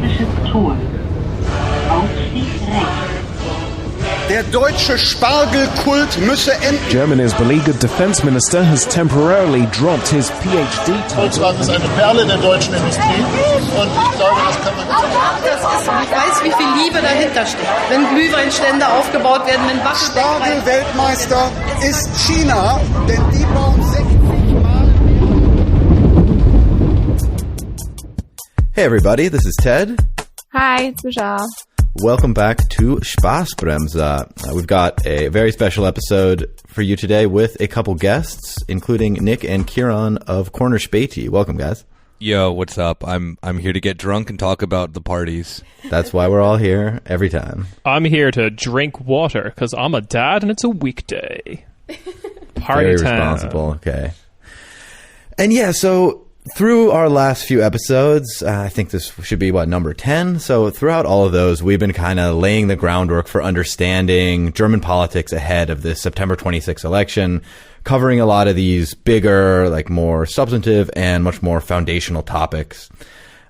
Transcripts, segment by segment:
elektrisches Tor. Aufstieg rechts. Der deutsche Spargelkult müsse enden. Germany's beleaguered defense minister has temporarily dropped his PhD title. Volkswagen ist eine Perle der deutschen Industrie und ich glaube, das kann man ich weiß, wie viel Liebe dahinter steckt. Wenn Glühweinstände aufgebaut werden, wenn Spargel-Weltmeister ist China, denn die bauen 60 Mal. Hey everybody, this is Ted. Hi, it's Michelle. Welcome back to Spaßbremse. We've got a very special episode for you today with a couple guests, including Nick and Ciarán of Corner Späti. Welcome, guys. Yo, what's up? I'm here to get drunk and talk about the parties. That's why we're all here every time. I'm here to drink water because I'm a dad and it's a weekday. Party Very time. responsible. Okay. And yeah, so through our last few episodes, I think this should be, number 10? So throughout all of those, we've been kind of laying the groundwork for understanding German politics ahead of this September 26th election, covering a lot of these bigger, more substantive and much more foundational topics.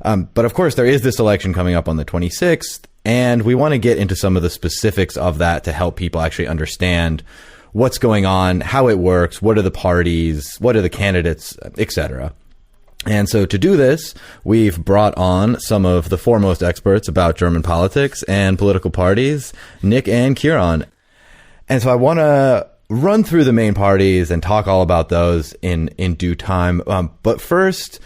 But of course, there is this election coming up on the 26th, and we want to get into some of the specifics of that to help people actually understand what's going on, how it works, what are the parties, what are the candidates, etc. And so to do this, we've brought on some of the foremost experts about German politics and political parties, Nick and Ciarán. And so I want to run through the main parties and talk all about those in due time. But first,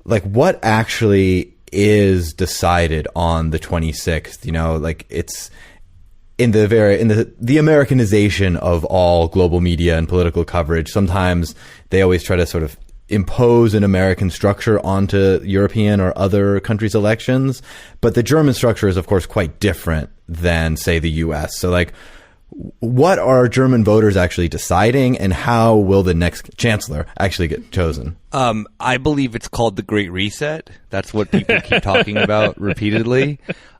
what actually is decided on the 26th? It's in the Americanization of all global media and political coverage. Sometimes they always try to sort of impose an American structure onto European or other countries' elections. But the German structure is, of course, quite different than, say, the U.S. So, what are German voters actually deciding, and how will the next chancellor actually get chosen? I believe it's called the Great Reset. That's what people keep talking about repeatedly.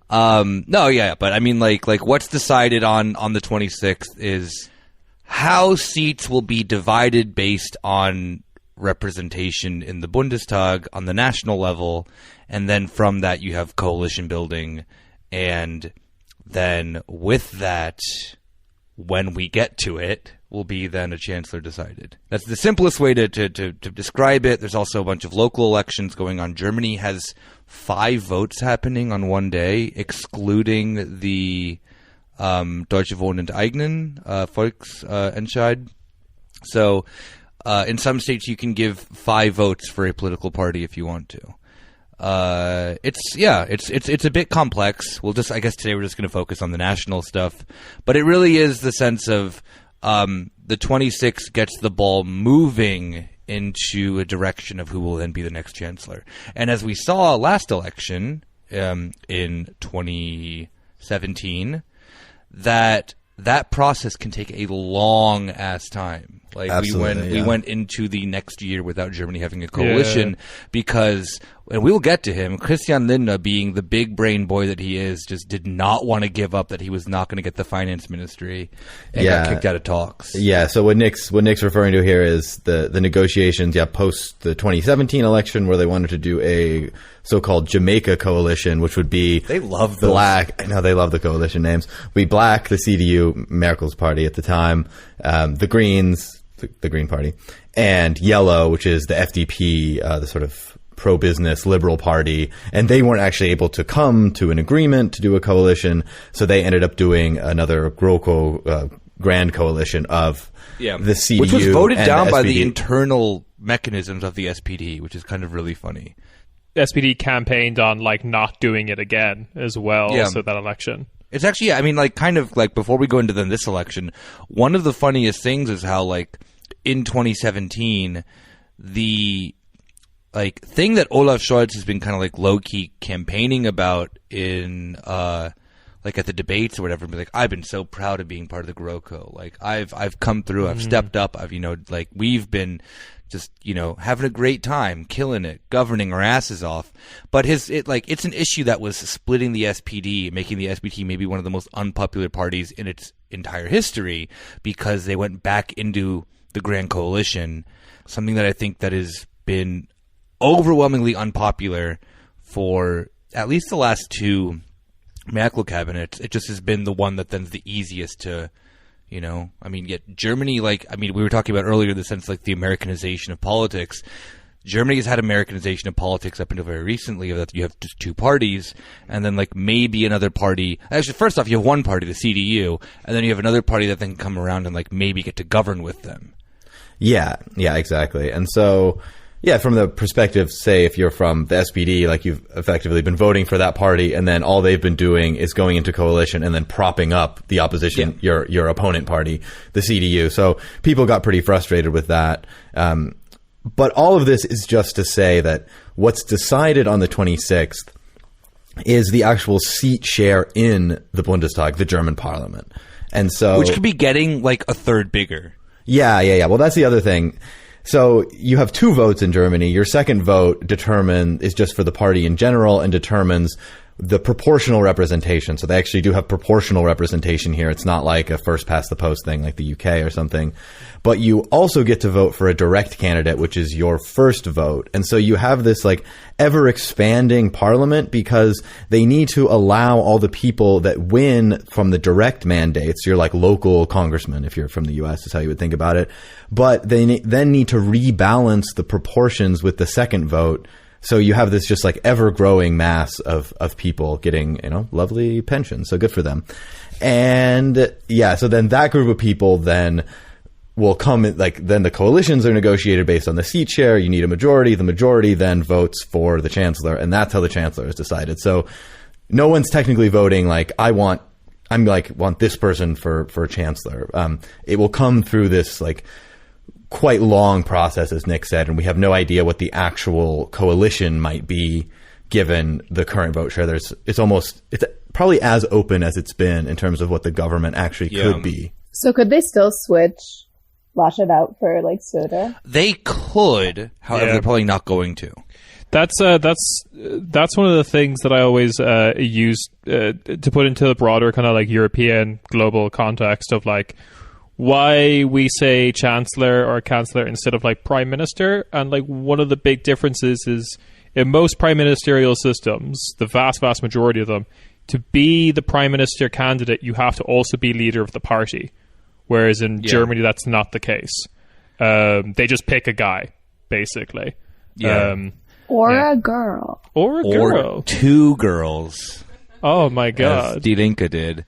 But I mean, what's decided on the 26th is how seats will be divided based on representation in the Bundestag on the national level, and then from that you have coalition building, and then with that, when we get to it, will be then a chancellor decided. That's the simplest way to describe it. There's also a bunch of local elections going on. Germany has 5 votes happening on one day, excluding the Deutsche Wohnen und Eignen Volksentscheid. So in some states, you can give 5 votes for a political party if you want to. It's a bit complex. I guess today we're just going to focus on the national stuff, but it really is the sense of the 26th gets the ball moving into a direction of who will then be the next chancellor. And as we saw last election in 2017, that process can take a long ass time. We went into the next year without Germany having a coalition because, and we'll get to him, Christian Lindner, being the big brain boy that he is, just did not want to give up that he was not going to get the finance ministry and got kicked out of talks. Yeah, so what Nick's referring to here is the negotiations, post the 2017 election, where they wanted to do a so-called Jamaica coalition, which would be they love those. Black. I know they love the coalition names. Be Black, the CDU, Merkel's party at the time, the Greens, the Green Party, and Yellow, which is the FDP, the sort of pro-business liberal party, and they weren't actually able to come to an agreement to do a coalition, so they ended up doing another GroKo, grand coalition of the CDU, which was voted down by the SPD. Internal mechanisms of the SPD, which is kind of really funny. SPD campaigned on not doing it again as well. Yeah. So that election. It's actually, before we go into this election, one of the funniest things is how, in 2017, the, thing that Olaf Scholz has been kind of, low-key campaigning about in, at the debates or whatever, I've been so proud of being part of the GroKo. I've come through, I've stepped up, we've been just, having a great time, killing it, governing our asses off. But it's an issue that was splitting the SPD, making the SPD maybe one of the most unpopular parties in its entire history, because they went back into the Grand Coalition, something that I think that has been overwhelmingly unpopular for at least the last two Merkel cabinets, it just has been the one that then's the easiest to, I mean, yet Germany, we were talking about earlier the sense like the Americanization of politics. Germany has had Americanization of politics up until very recently, that you have just two parties, and then like maybe another party. Actually, first off, you have one party, the CDU, and then you have another party that then come around and like maybe get to govern with them. Yeah, exactly. And so, yeah, from the perspective, say, if you're from the SPD, like you've effectively been voting for that party, and then all they've been doing is going into coalition and then propping up the opposition, your opponent party, the CDU. So people got pretty frustrated with that. But all of this is just to say that what's decided on the 26th is the actual seat share in the Bundestag, the German parliament. And so, which could be getting like a third bigger. Yeah. Well, that's the other thing. So you have two votes in Germany. Your second vote is just for the party in general and determines the proportional representation. So they actually do have proportional representation here. It's not like a first past the post thing like the UK or something. But you also get to vote for a direct candidate, which is your first vote. And so you have this like ever expanding parliament because they need to allow all the people that win from the direct mandates, your like local congressman, if you're from the US is how you would think about it. But they then need to rebalance the proportions with the second vote. So you have this just like ever growing mass of people getting, lovely pensions. So good for them. And yeah, so then that group of people then will come in, then the coalitions are negotiated based on the seat share. You need a majority. The majority then votes for the chancellor, and that's how the chancellor is decided. So no one's technically voting like want this person for chancellor. It will come through this like quite long process, as Nick said, and we have no idea what the actual coalition might be given the current vote share. It's probably as open as it's been in terms of what the government actually could be. So could they still switch Laschet out for like Söder? They could, however, they're probably not going to. That's one of the things that I always use to put into the broader kind of like European global context of like why we say chancellor or councillor instead of like prime minister. And like one of the big differences is in most prime ministerial systems, the vast majority of them, to be the prime minister candidate, you have to also be leader of the party. Whereas in Germany, that's not the case. They just pick a guy, basically. Or a girl. Or two girls. Oh my God. As Die Linke did.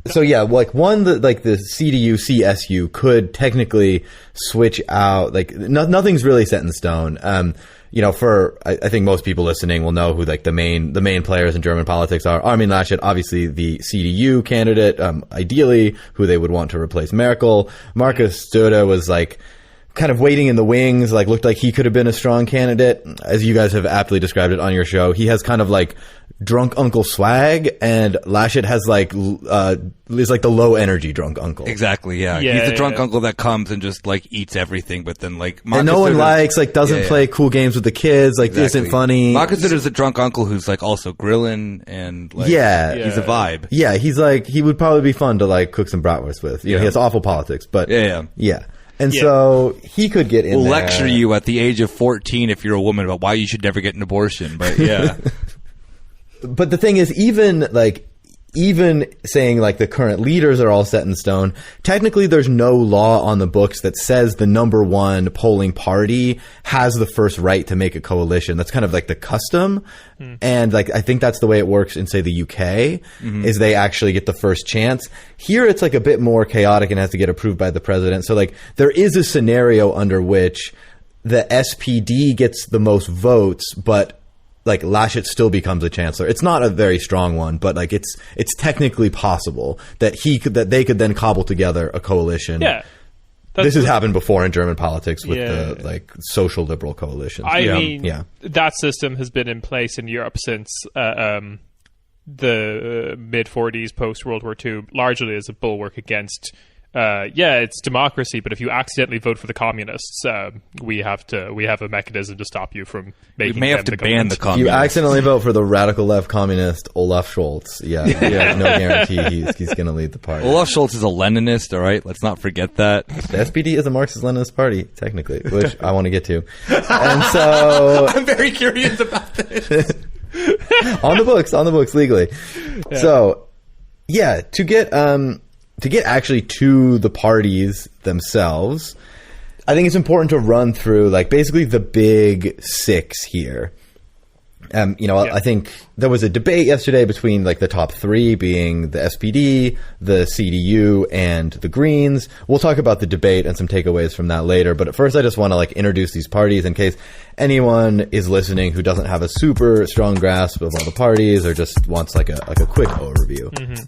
So yeah, like the CDU, CSU could technically switch out. Like nothing's really set in stone. I think most people listening will know who like the main players in German politics are. Armin Laschet, obviously the CDU candidate, ideally who they would want to replace Merkel. Markus Söder was like kind of waiting in the wings, like looked like he could have been a strong candidate. As you guys have aptly described it on your show, he has kind of like drunk uncle swag, and Laschet has like is like the low energy drunk uncle. Exactly, yeah. He's the drunk uncle that comes and just like eats everything, but then like Marcus and no one likes, like doesn't play cool games with the kids, like isn't funny. Marcus Söder is a drunk uncle who's like also grilling and like he's a vibe. Yeah, he's like he would probably be fun to like cook some bratwurst with. You know, he has awful politics, but yeah. And so he could get in there. Lecture you at the age of 14 if you're a woman about why you should never get an abortion, but yeah. But the thing is, even saying like the current leaders are all set in stone, technically there's no law on the books that says the number one polling party has the first right to make a coalition. That's kind of like the custom. And like, I think that's the way it works in, say, the UK, is they actually get the first chance. Here it's like a bit more chaotic and has to get approved by the president. So like, there is a scenario under which the SPD gets the most votes, but like Laschet still becomes a chancellor. It's not a very strong one, but like it's technically possible that they could then cobble together a coalition. Yeah. This has happened before in German politics with the like social liberal coalitions. I mean, that system has been in place in Europe since the mid 40s, post World War II, largely as a bulwark against it's democracy, but if you accidentally vote for the communists, we have a mechanism to stop you from making. We may have to ban the communists. If you accidentally vote for the radical left communist Olaf Scholz, no guarantee he's going to lead the party. Olaf Scholz is a Leninist, all right? Let's not forget that. The SPD is a Marxist-Leninist party, technically, which I want to get to. And so I'm very curious about this. on the books legally. Yeah. So, yeah, to get actually to the parties themselves, I think it's important to run through like basically the big six here. I think there was a debate yesterday between like the top three being the SPD, the CDU, and the Greens. We'll talk about the debate and some takeaways from that later. But at first, I just want to like introduce these parties in case anyone is listening who doesn't have a super strong grasp of all the parties or just wants like a quick overview. Mm-hmm.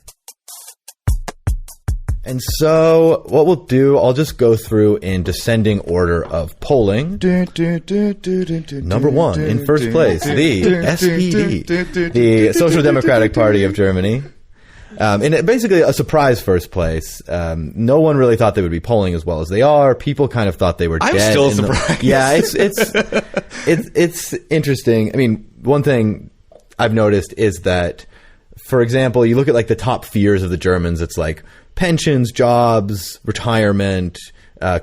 And so what we'll do, I'll just go through in descending order of polling. Number one, in first place, the SPD, the Social Democratic Party of Germany. And basically a surprise first place. No one really thought they would be polling as well as they are. People kind of thought they were dead. I'm still surprised. Yeah, it's interesting. I mean, one thing I've noticed is that, for example, you look at like the top fears of the Germans, it's like pensions, jobs, retirement,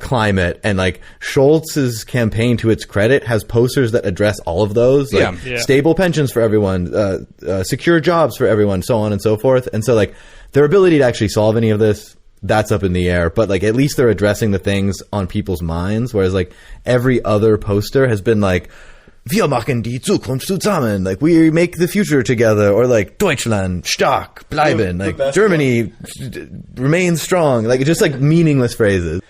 climate, and like Scholz's campaign, to its credit, has posters that address all of those, like stable pensions for everyone, secure jobs for everyone, so on and so forth. And so like their ability to actually solve any of this, that's up in the air, but like at least they're addressing the things on people's minds, whereas like every other poster has been like, wir machen die Zukunft zusammen, like we make the future together, or like Deutschland stark bleiben, like Germany remains strong, like just like meaningless phrases.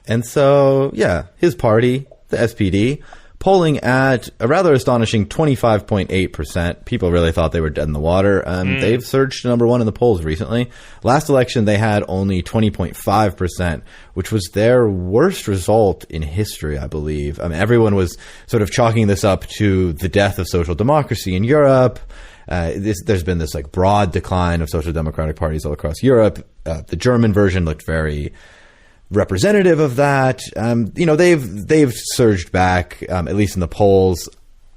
And so, yeah, his party, the SPD, polling at a rather astonishing 25.8%. People really thought they were dead in the water. They've surged to number one in the polls recently. Last election, they had only 20.5%, which was their worst result in history, I believe. I mean, everyone was sort of chalking this up to the death of social democracy in Europe. There's been this like broad decline of social democratic parties all across Europe. The German version looked very representative of that. They've surged back, at least in the polls.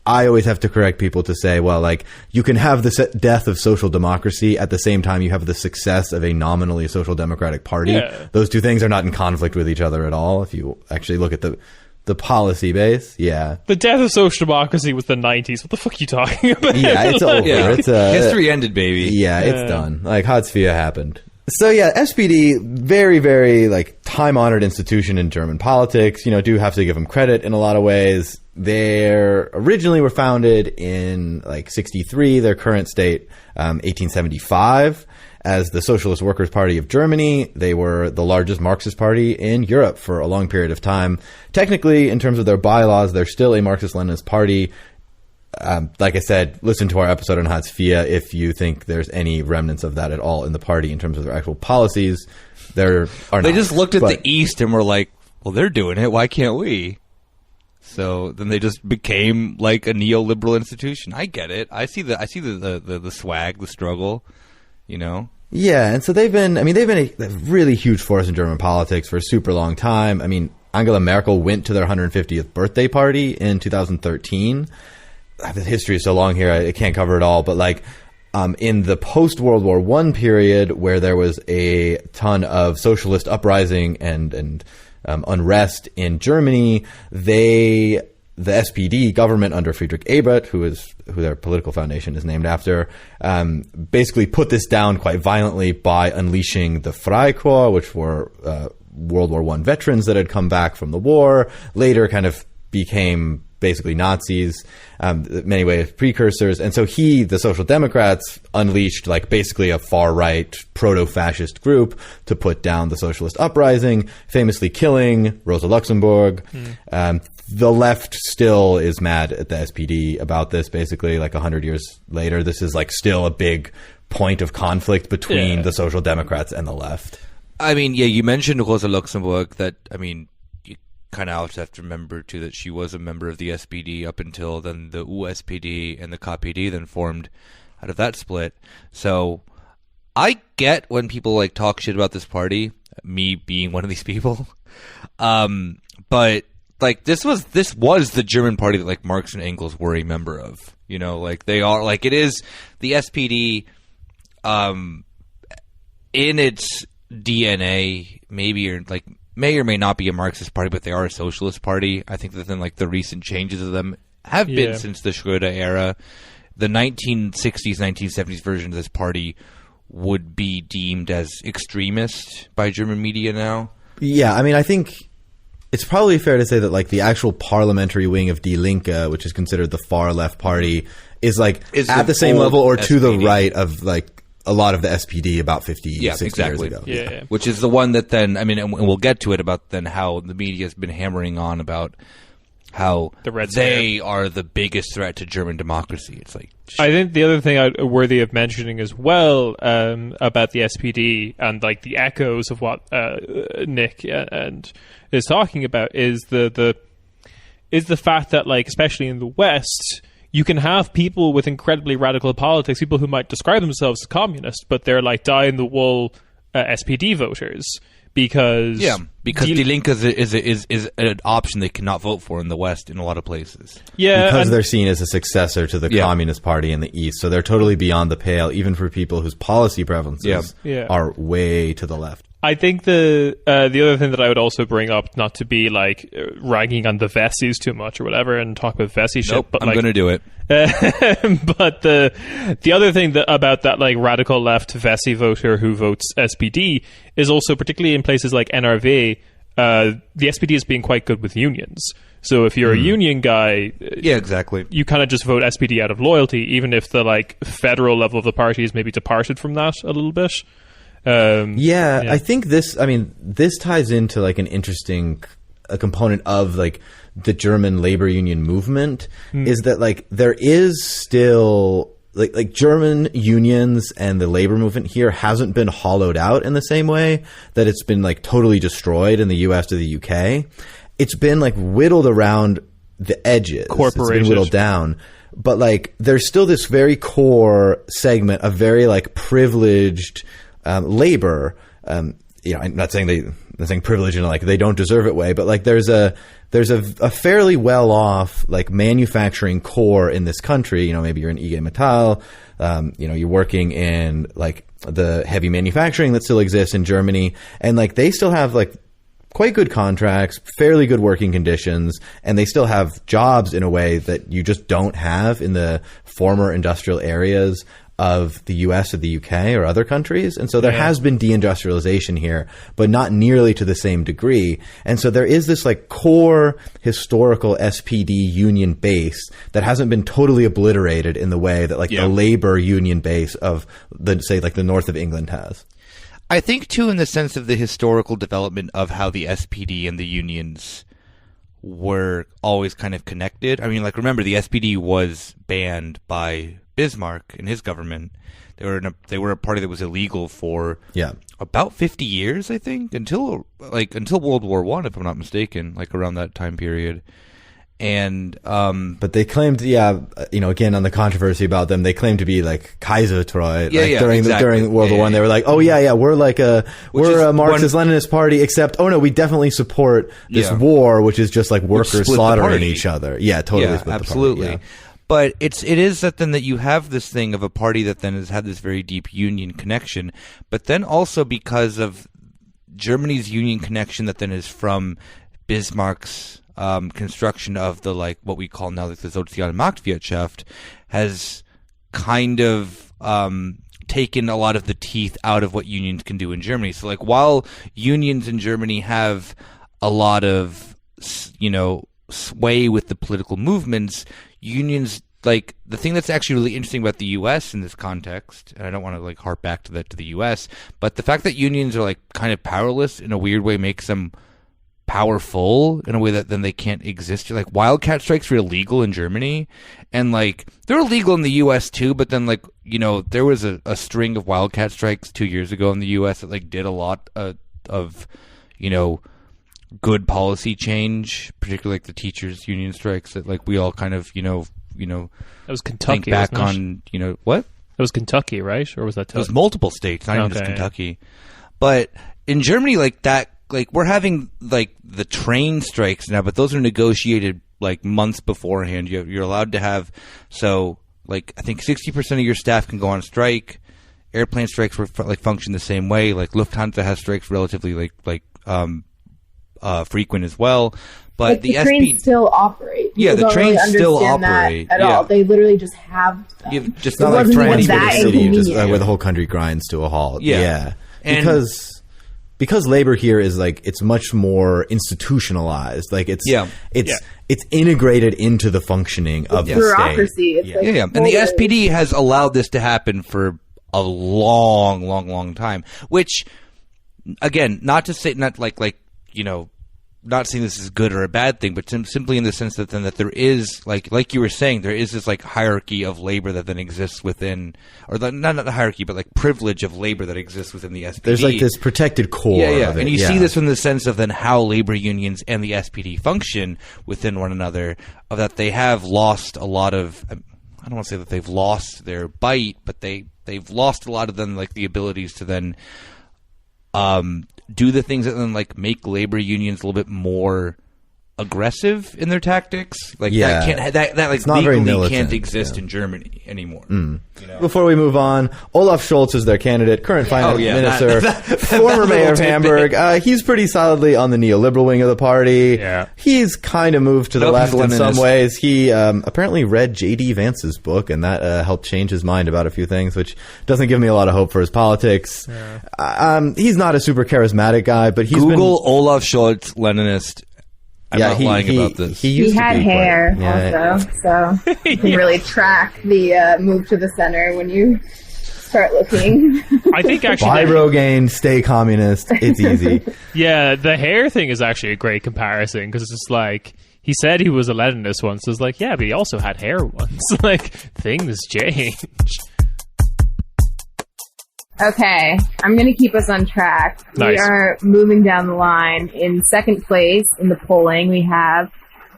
I always have to correct people to say, well, like, you can have the death of social democracy at the same time you have the success of a nominally social democratic party. Yeah. Those two things are not in conflict with each other at all. If you actually look at the policy base, yeah. The death of social democracy was the 90s. What the fuck are you talking about? Yeah, it's over. Yeah. It's history ended, baby. Yeah, it's done. Like, Hartz-IV happened. So yeah, SPD, very, very like time-honored institution in German politics. Do have to give them credit in a lot of ways. They originally were founded in like 63, their current state, 1875, as the Socialist Workers' Party of Germany. They were the largest Marxist party in Europe for a long period of time. Technically, in terms of their bylaws, they're still a Marxist-Leninist party. Like I said, listen to our episode on Hartz-IV if you think there's any remnants of that at all in the party in terms of their actual policies. There are They not, just looked at the East and were like, well, they're doing it. Why can't we? So then they just became like a neoliberal institution. I get it. I see the swag, the struggle, Yeah, and so they've been a really huge force in German politics for a super long time. I mean, Angela Merkel went to their 150th birthday party in 2013. The history is so long here, I can't cover it all, but like in the post-World War I period, where there was a ton of socialist uprising and unrest in Germany, the SPD government under Friedrich Ebert, who their political foundation is named after, basically put this down quite violently by unleashing the Freikorps, which were World War I veterans that had come back from the war, later kind of became basically Nazis, many ways precursors. And so the Social Democrats, unleashed like basically a far-right proto-fascist group to put down the socialist uprising, famously killing Rosa Luxemburg. The left still is mad at the SPD about this, basically, like 100 years later. This is like still a big point of conflict between the Social Democrats and the left. I mean, yeah, you mentioned Rosa Luxemburg. Kind of have to remember too that she was a member of the SPD up until then the USPD and the KPD then formed out of that split. So I get when people like talk shit about this party, me being one of these people. But like this was the German party that like Marx and Engels were a member of. Like they are, like it is the SPD in its DNA, maybe, or like may or may not be a Marxist party, but they are a socialist party. I think that then like the recent changes of them have been since the Schröder era. the 1960s, 1970s version of this party would be deemed as extremist by German media now. Yeah, I mean, I think it's probably fair to say that like the actual parliamentary wing of Die Linke, which is considered the far left party, is like at the same level or to the right of like a lot of the SPD about 60 years ago. Yeah. Which is the one that then, I mean, and we'll get to it about then how the media has been hammering on about how they are the biggest threat to German democracy. It's like, I think the other thing worthy of mentioning as well about the SPD and like the echoes of what Nick and is talking about is the fact that, like, especially in the West, you can have people with incredibly radical politics, people who might describe themselves as communist, but they're like die-in-the-wool SPD voters. Because Die Linke is an option they cannot vote for in the West in a lot of places. Yeah, because they're seen as a successor to the Communist Party in the East, so they're totally beyond the pale, even for people whose policy preferences are way to the left. I think the other thing that I would also bring up, not to be like ragging on the Vessies too much or whatever, and talk about Vessi shit, but I'm going to do it. But the other thing about that like radical left Vessi voter who votes SPD is also, particularly in places like NRV, the SPD is being quite good with unions. So if you're a union guy, exactly, you kind of just vote SPD out of loyalty, even if the like federal level of the party is maybe departed from that a little bit. I think this ties into like an interesting component of like the German labor union movement is that like there is still like German unions and the labor movement here hasn't been hollowed out in the same way that it's been like totally destroyed in the US or the UK. It's been like whittled around the edges. It's been whittled down. But like there's still this very core segment of very like privileged labor, I'm not saying privilege in like they don't deserve it way, but like there's a fairly well off like manufacturing core in this country. Maybe you're in IG Metall, you're working in like the heavy manufacturing that still exists in Germany, and like they still have like quite good contracts, fairly good working conditions, and they still have jobs in a way that you just don't have in the former industrial areas of the US or the UK or other countries. And so there has been deindustrialization here, but not nearly to the same degree. And so there is this like core historical SPD union base that hasn't been totally obliterated in the way that like the labor union base of the north of England has. I think too, in the sense of the historical development of how the SPD and the unions were always kind of connected. I mean, like, remember, the SPD was banned by Bismarck and his government. They were a party that was illegal for about 50 years, I think, until World War I, if I'm not mistaken, like around that time period. And but they claimed, again on the controversy about them, they claimed to be like Kaisertreu. During World War I, they were like, we're like we're a Marxist-Leninist party, except we definitely support this war, which is just like workers slaughtering each other. Yeah, totally. Split absolutely. The party, But it is that then that you have this thing of a party that then has had this very deep union connection, but then also because of Germany's union connection that then is from Bismarck's construction of the like what we call now like the Soziale Marktwirtschaft has kind of taken a lot of the teeth out of what unions can do in Germany. So like while unions in Germany have a lot of sway with the political movements, unions, like the thing that's actually really interesting about the US in this context, and I don't want to like harp back to the US, but the fact that unions are like kind of powerless in a weird way makes them powerful in a way that then they can't exist. Like wildcat strikes were illegal in Germany, and like they're illegal in the US too, but then like there was a string of wildcat strikes 2 years ago in the US that like did a lot of good policy change, particularly like the teachers union strikes that like we all kind of that was Kentucky, think back on what it was Kentucky, right? Or was that it was multiple states, not even just Kentucky. But in Germany, like that, like we're having like the train strikes now, but those are negotiated like months beforehand. You're allowed to have, so like I think 60% of your staff can go on strike. Airplane strikes function the same way. Like Lufthansa has strikes relatively frequent as well. But like the trains still operate. Yeah, People the don't trains really still understand that operate, at yeah. all. They literally just have them. Just It's not It like wasn't France even with a that city, just inconvenient. where the whole country grinds to a halt. Yeah. And- Because labor here is like it's much more institutionalized. Like it's integrated into the functioning of the bureaucracy. state. It's like Yeah. And the SPD has allowed this to happen for a long time. Which, again, not to say not not saying this is good or a bad thing, but simply in the sense that then that there is like you were saying, there is this like hierarchy of labor that then exists within, or not the hierarchy, but like privilege of labor that exists within the SPD. There's like this protected core. Yeah. Of it. And you see this from the sense of then how labor unions and the SPD function within one another, of that they have lost a lot of. I don't want to say that they've lost their bite, but they've lost a lot of them, like the abilities to then do the things that then like make labor unions a little bit more aggressive in their tactics. Like that like it's not very legally militant, can't exist in Germany anymore. Before we move on, Olaf Scholz is their candidate, current finance minister, former mayor of Hamburg. He's pretty solidly on the neoliberal wing of the party. Yeah. He's kind of moved to the left in some Leninist. ways. He apparently read J.D. Vance's book, and that helped change his mind about a few things, which doesn't give me a lot of hope for his politics. He's not a super charismatic guy, but he's Google Olaf Scholz, Leninist. I'm not lying about this. He had hair also, so you can really track the move to the center when you start looking. I think actually Buy Rogaine, stay communist. It's easy. Yeah, the hair thing is actually a great comparison, because it's just like, he said he was a Leninist once. So it's like, yeah, but he also had hair once. Like, things change. Okay, I'm going to keep us on track. Nice. We are moving down the line. In second place in the polling, we have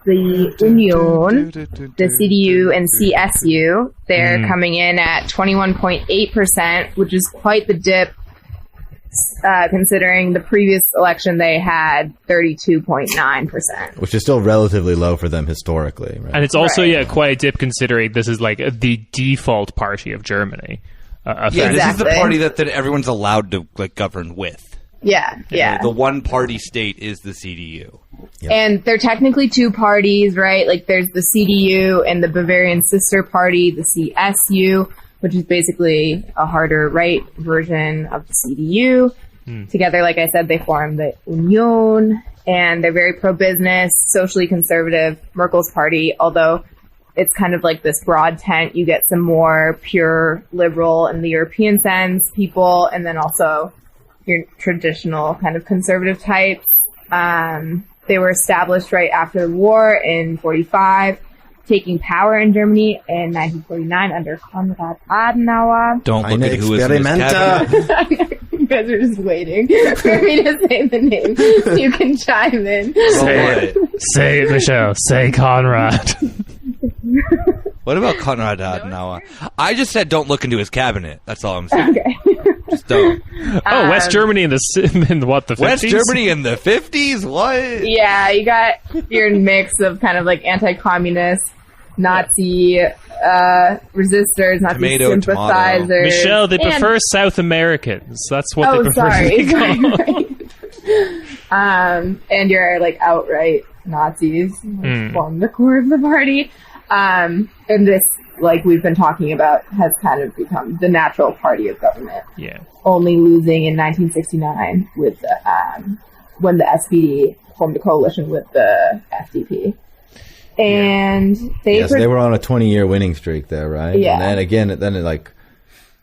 the Union, the CDU, and CSU. They're coming in at 21.8%, which is quite the dip, considering the previous election they had 32.9%. Which is still relatively low for them historically. Right? And it's also, quite a dip, considering this is like the default party of Germany. This is the party that everyone's allowed to like govern with. Yeah. The one party state is the CDU. Yep. And they're technically two parties, right? Like there's the CDU and the Bavarian sister party, the CSU, which is basically a harder right version of the CDU. Together, like I said, they form the Union, and they're very pro-business, socially conservative, Merkel's party, although it's kind of like this broad tent. You get some more pure liberal in the European sense people, and then also your traditional kind of conservative types. They were established right after the war in 1945, taking power in Germany in 1949 under Konrad Adenauer. Don't look at who is in his cabinet. You guys are just waiting for me to say the name. You can chime in. Say it, Michelle. Say Conrad. What about Konrad Adenauer? I just said don't look into his cabinet. That's all I'm saying. Okay. Just don't. West Germany in the 50s? West Germany in the 50s? What? Yeah, you got your mix of kind of like anti-communist, Nazi resistors, Nazi Tomato, sympathizers. tomato. Michelle, they prefer South Americans. That's what they prefer sorry. to be called. And you're like outright Nazis, which form the core of the party. And this, like we've been talking about, has kind of become the natural party of government. Yeah. Only losing in 1969 with the, when the SPD formed a coalition with the FDP. And they were on a 20-year winning streak there, right? Yeah. And then again,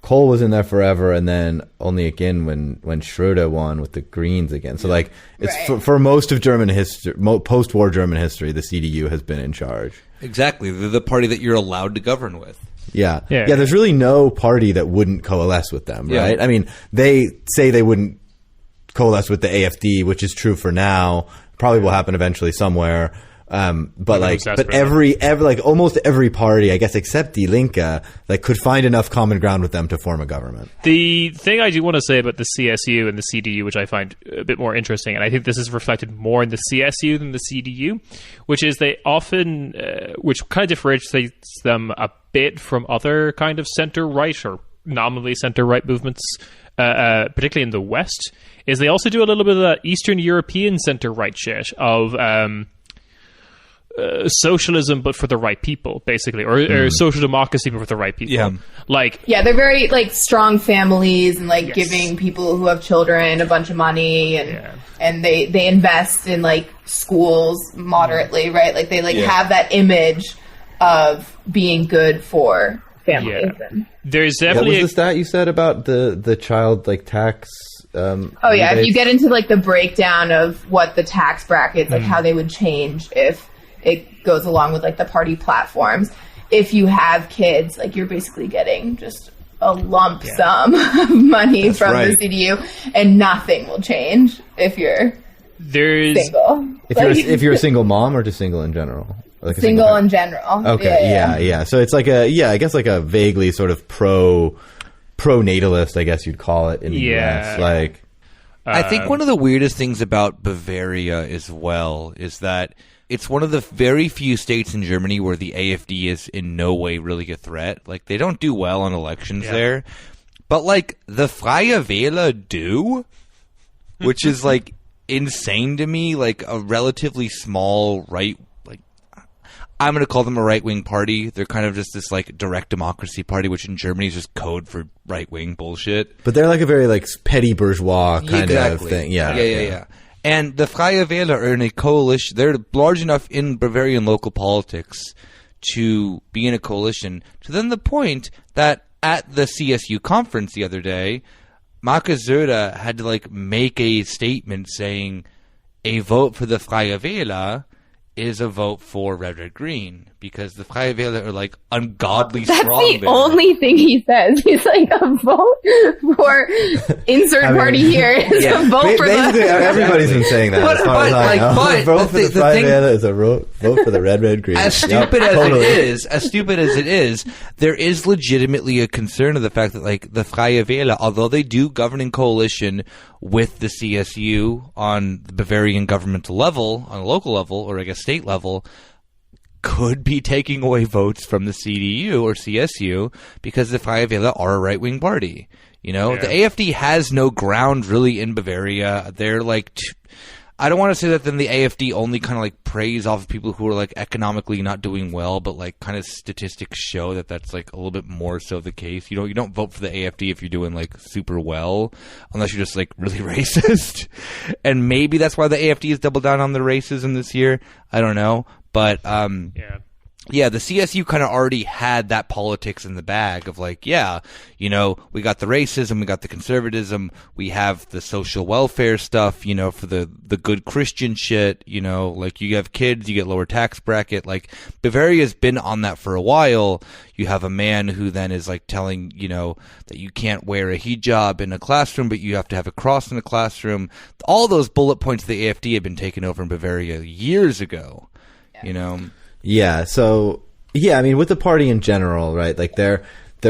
Kohl was in there forever, and then only again when Schröder won with the Greens again. So like it's for most of German history, post-war German history, the CDU has been in charge. Exactly. They're the party that you're allowed to govern with. Yeah. There's really no party that wouldn't coalesce with them, right? I mean, they say they wouldn't coalesce with the AfD, which is true for now. Probably will happen eventually somewhere. But every almost every party, I guess, except Die Linke, could find enough common ground with them to form a government. The thing I do want to say about the CSU and the CDU, which I find a bit more interesting, and I think this is reflected more in the CSU than the CDU, which is they often, which kind of differentiates them a bit from other kind of center-right or nominally center-right movements, particularly in the West, is they also do a little bit of that Eastern European center-right shit of socialism, but for the right people, basically, or social democracy, but for the right people. Yeah. Like, Yeah, they're very like strong families and like Yes. giving people who have children a bunch of money and Yeah. and they invest in like schools moderately, right? Like they like have that image of being good for families. Yeah. And, there's What was definitely the stat you said about the child like tax? oh yeah, if you get into like the breakdown of what the tax brackets, like how they would change if it goes along with like the party platforms. If you have kids, like you're basically getting just a lump sum of money from right. the CDU, and nothing will change if you're there's single. if you're a single mom or just single in general. Like a single in general. Okay, yeah. So it's like I guess like a vaguely sort of pro-natalist, I guess you'd call it in the US. Like, I think one of the weirdest things about Bavaria as well is that it's one of the very few states in Germany where the AfD is in no way really a threat. Like, they don't do well on elections there. But, like, the Freie Wähler do, which is, like, insane to me. Like, a relatively small I'm going to call them a right-wing party. They're kind of just this, like, direct democracy party, which in Germany is just code for right-wing bullshit. but they're like a very like petty bourgeois kind of thing. Yeah. And the Freie Wähler are in a coalition. They're large enough in Bavarian local politics to be in a coalition, to then the point that at the CSU conference the other day, Markus Söder had to, like, make a statement saying a vote for the Freie Wähler is a vote for Red Green, because the Freie Wähler are like ungodly That's strong the there. only thing he says. He's like, a vote for insert party here is a vote for Basically, the... everybody's been saying that. But- as far as but, I like, know. but vote for the the Freie thing- Wähler is a vote for the red green. As Yep, stupid totally. as it is, there is legitimately a concern of the fact that, like, the Freie Wähler, although they do govern in coalition with the CSU on the Bavarian governmental level, on a local level, or I guess state level, could be taking away votes from the CDU or CSU because the Freie Wähler are a right-wing party. You know, the AfD has no ground really in Bavaria. They're like, I don't want to say that then the AfD only kind of like preys off of people who are like economically not doing well, but like kind of statistics show that that's like a little bit more so the case. You know, you don't vote for the AfD if you're doing like super well, unless you're just like really racist. And maybe that's why the AfD has doubled down on the racism this year. I don't know. But, yeah, the CSU kind of already had that politics in the bag of like, yeah, you know, we got the racism, we got the conservatism, we have the social welfare stuff, you know, for the good Christian shit, you know, like you have kids, you get lower tax bracket. Like, Bavaria's been on that for a while. You have a man who then is like telling, you know, that you can't wear a hijab in a classroom, but you have to have a cross in a classroom. All those bullet points of the AfD have been taken over in Bavaria years ago, you know. Yeah, so I mean, with the party in general, right? Like they're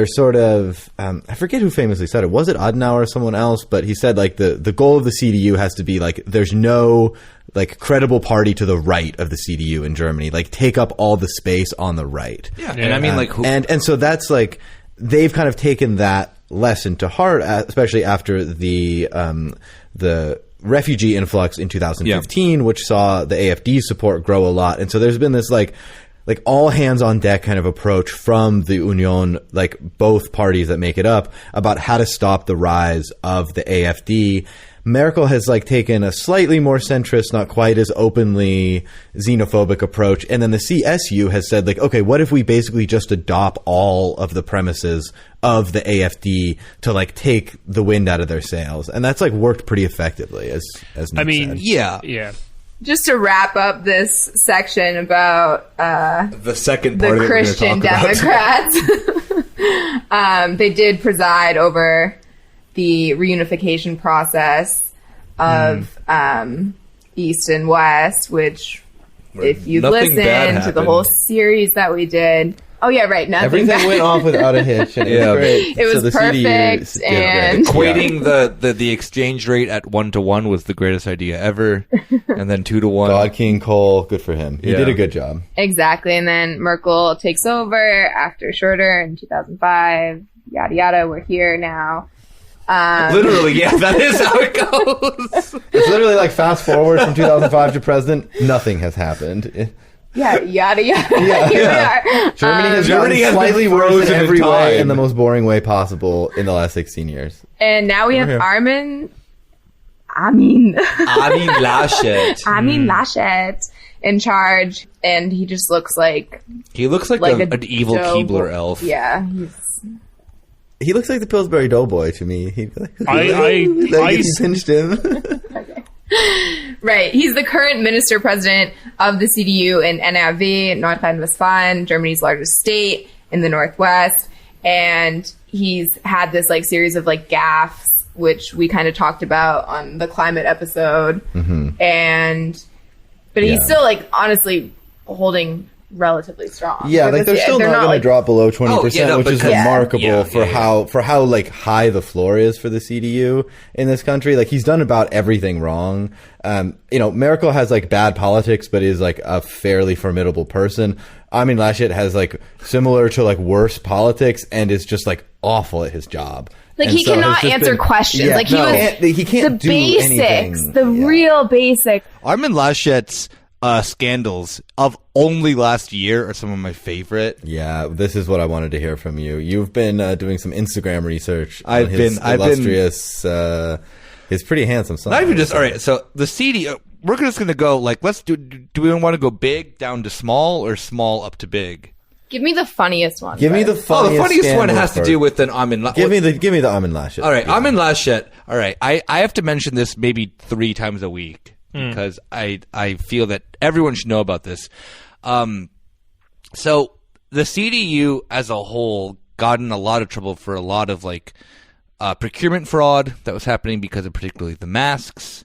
sort of I forget who famously said it. Was it Adenauer or someone else? But he said like the goal of the CDU has to be like there's no like credible party to the right of the CDU in Germany. Like take up all the space on the right. Yeah, and I mean like and so that's like they've kind of taken that lesson to heart, especially after the refugee influx in 2015, which saw the AfD support grow a lot. And so there's been this like all hands on deck kind of approach from the Union, like both parties that make it up, about how to stop the rise of the AfD. Merkel has like taken a slightly more centrist, not quite as openly xenophobic approach. And then the CSU has said like, okay, what if we basically just adopt all of the premises of the AfD to like take the wind out of their sails? And that's like worked pretty effectively, as Nick I mean, said. yeah. Just to wrap up this section about The second the part of it we're gonna Christian talk Democrats, they did preside over the reunification process of East and West, which, if you nothing bad listen to the whole series that we did, oh yeah, right, nothing Everything bad. went off without a hitch. And it was great. It was the perfect, CDU did and- great. equating the exchange rate at 1-to-1 was the greatest idea ever, and then 2-to-1. God King Cole, good for him. He did a good job. Exactly, and then Merkel takes over after Schroeder in 2005. Yada yada. We're here now. Literally, yeah, that is how it goes. It's literally like fast forward from 2005 to present. Nothing has happened. Yeah, yada yada. Here we are. Germany has gotten slightly worse in every way in the most boring way possible in the last 16 years. And now we have Armin Laschet in charge, and he just looks like an evil Keebler elf. Yeah, he looks like the Pillsbury Doughboy to me. He pinched him. Right. He's the current minister president of the CDU in NRW, North Rhine-Westphalia, Germany's largest state in the northwest, and he's had this like series of like gaffes, which we kind of talked about on the climate episode, but he's still like honestly holding relatively strong. Yeah, like they're still not going to drop below 20%, which is remarkable for how like high the floor is for the CDU in this country. Like he's done about everything wrong. Merkel has like bad politics, but is like a fairly formidable person. Armin Laschet has like similar to like worse politics and is just like awful at his job. Like he cannot answer questions. Yeah, like he can't the do basics, anything. Real basics. Armin Laschet's scandals of only last year are some of my favorite. Yeah, this is what I wanted to hear from you. You've been doing some Instagram research on his illustrious, his pretty handsome son. Not even just, all right, so the CDU, we're just going to go, like, do we want to go big down to small or small up to big? Give me the funniest one. Give me the funniest. The funniest one has to do with an Armin Laschet. Give me the Armin Laschet. All right, Armin Laschet. All right, I have to mention this maybe 3 times a week. Because I feel that everyone should know about this. So the CDU as a whole got in a lot of trouble for a lot of like procurement fraud that was happening because of particularly the masks.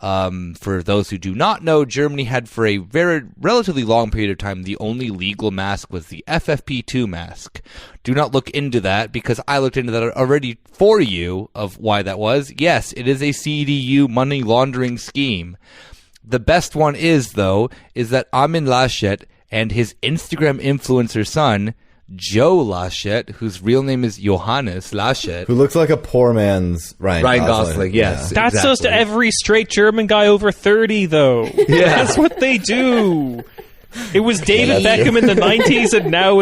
For those who do not know, Germany had for a very relatively long period of time the only legal mask was the FFP2 mask. Do not look into that because I looked into that already for you of why that was. Yes, it is a CDU money laundering scheme. The best one is that Armin Laschet and his Instagram influencer son, Joe Laschet, whose real name is Johannes Laschet, who looks like a poor man's Ryan Gosling. Yes, that's exactly. just every straight German guy over 30, though. Yeah, that's what they do. It was David Beckham in the 90s, and now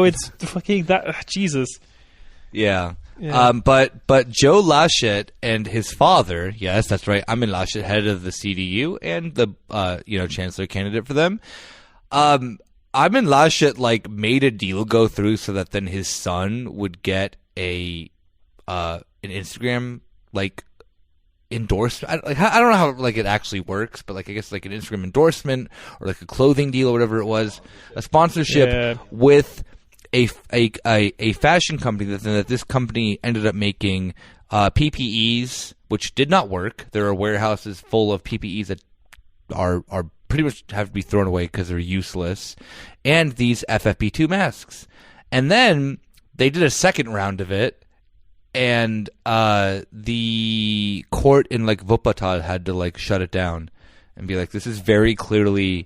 it's fucking that. Jesus. Yeah. But Joe Laschet and his father, yes, that's right, Armin Laschet, head of the CDU and the chancellor candidate for them. Armin Laschet like made a deal go through so that then his son would get an Instagram like endorsement. I don't know how like it actually works, but like I guess like an Instagram endorsement or like a clothing deal or whatever it was, a sponsorship with a fashion company that this company ended up making PPEs, which did not work. There are warehouses full of PPEs that are pretty much have to be thrown away because they're useless, and these FFP2 masks. And then they did a second round of it, and the court in like Wuppertal had to like shut it down and be like, this is very clearly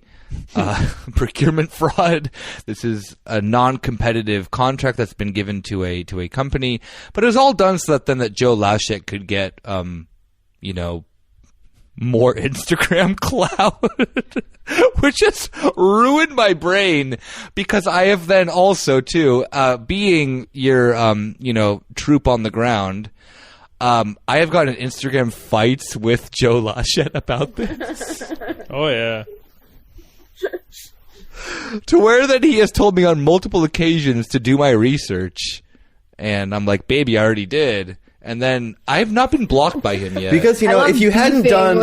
procurement fraud. This is a non-competitive contract that's been given to a company, but it was all done so that Joe Laschet could get more Instagram clout, which just ruined my brain because I have then also too, being your, troop on the ground, I have gotten in Instagram fights with Joe Laschet about this. Oh yeah. To where that he has told me on multiple occasions to do my research, and I'm like, baby, I already did. And then I have not been blocked by him yet. Because if you hadn't done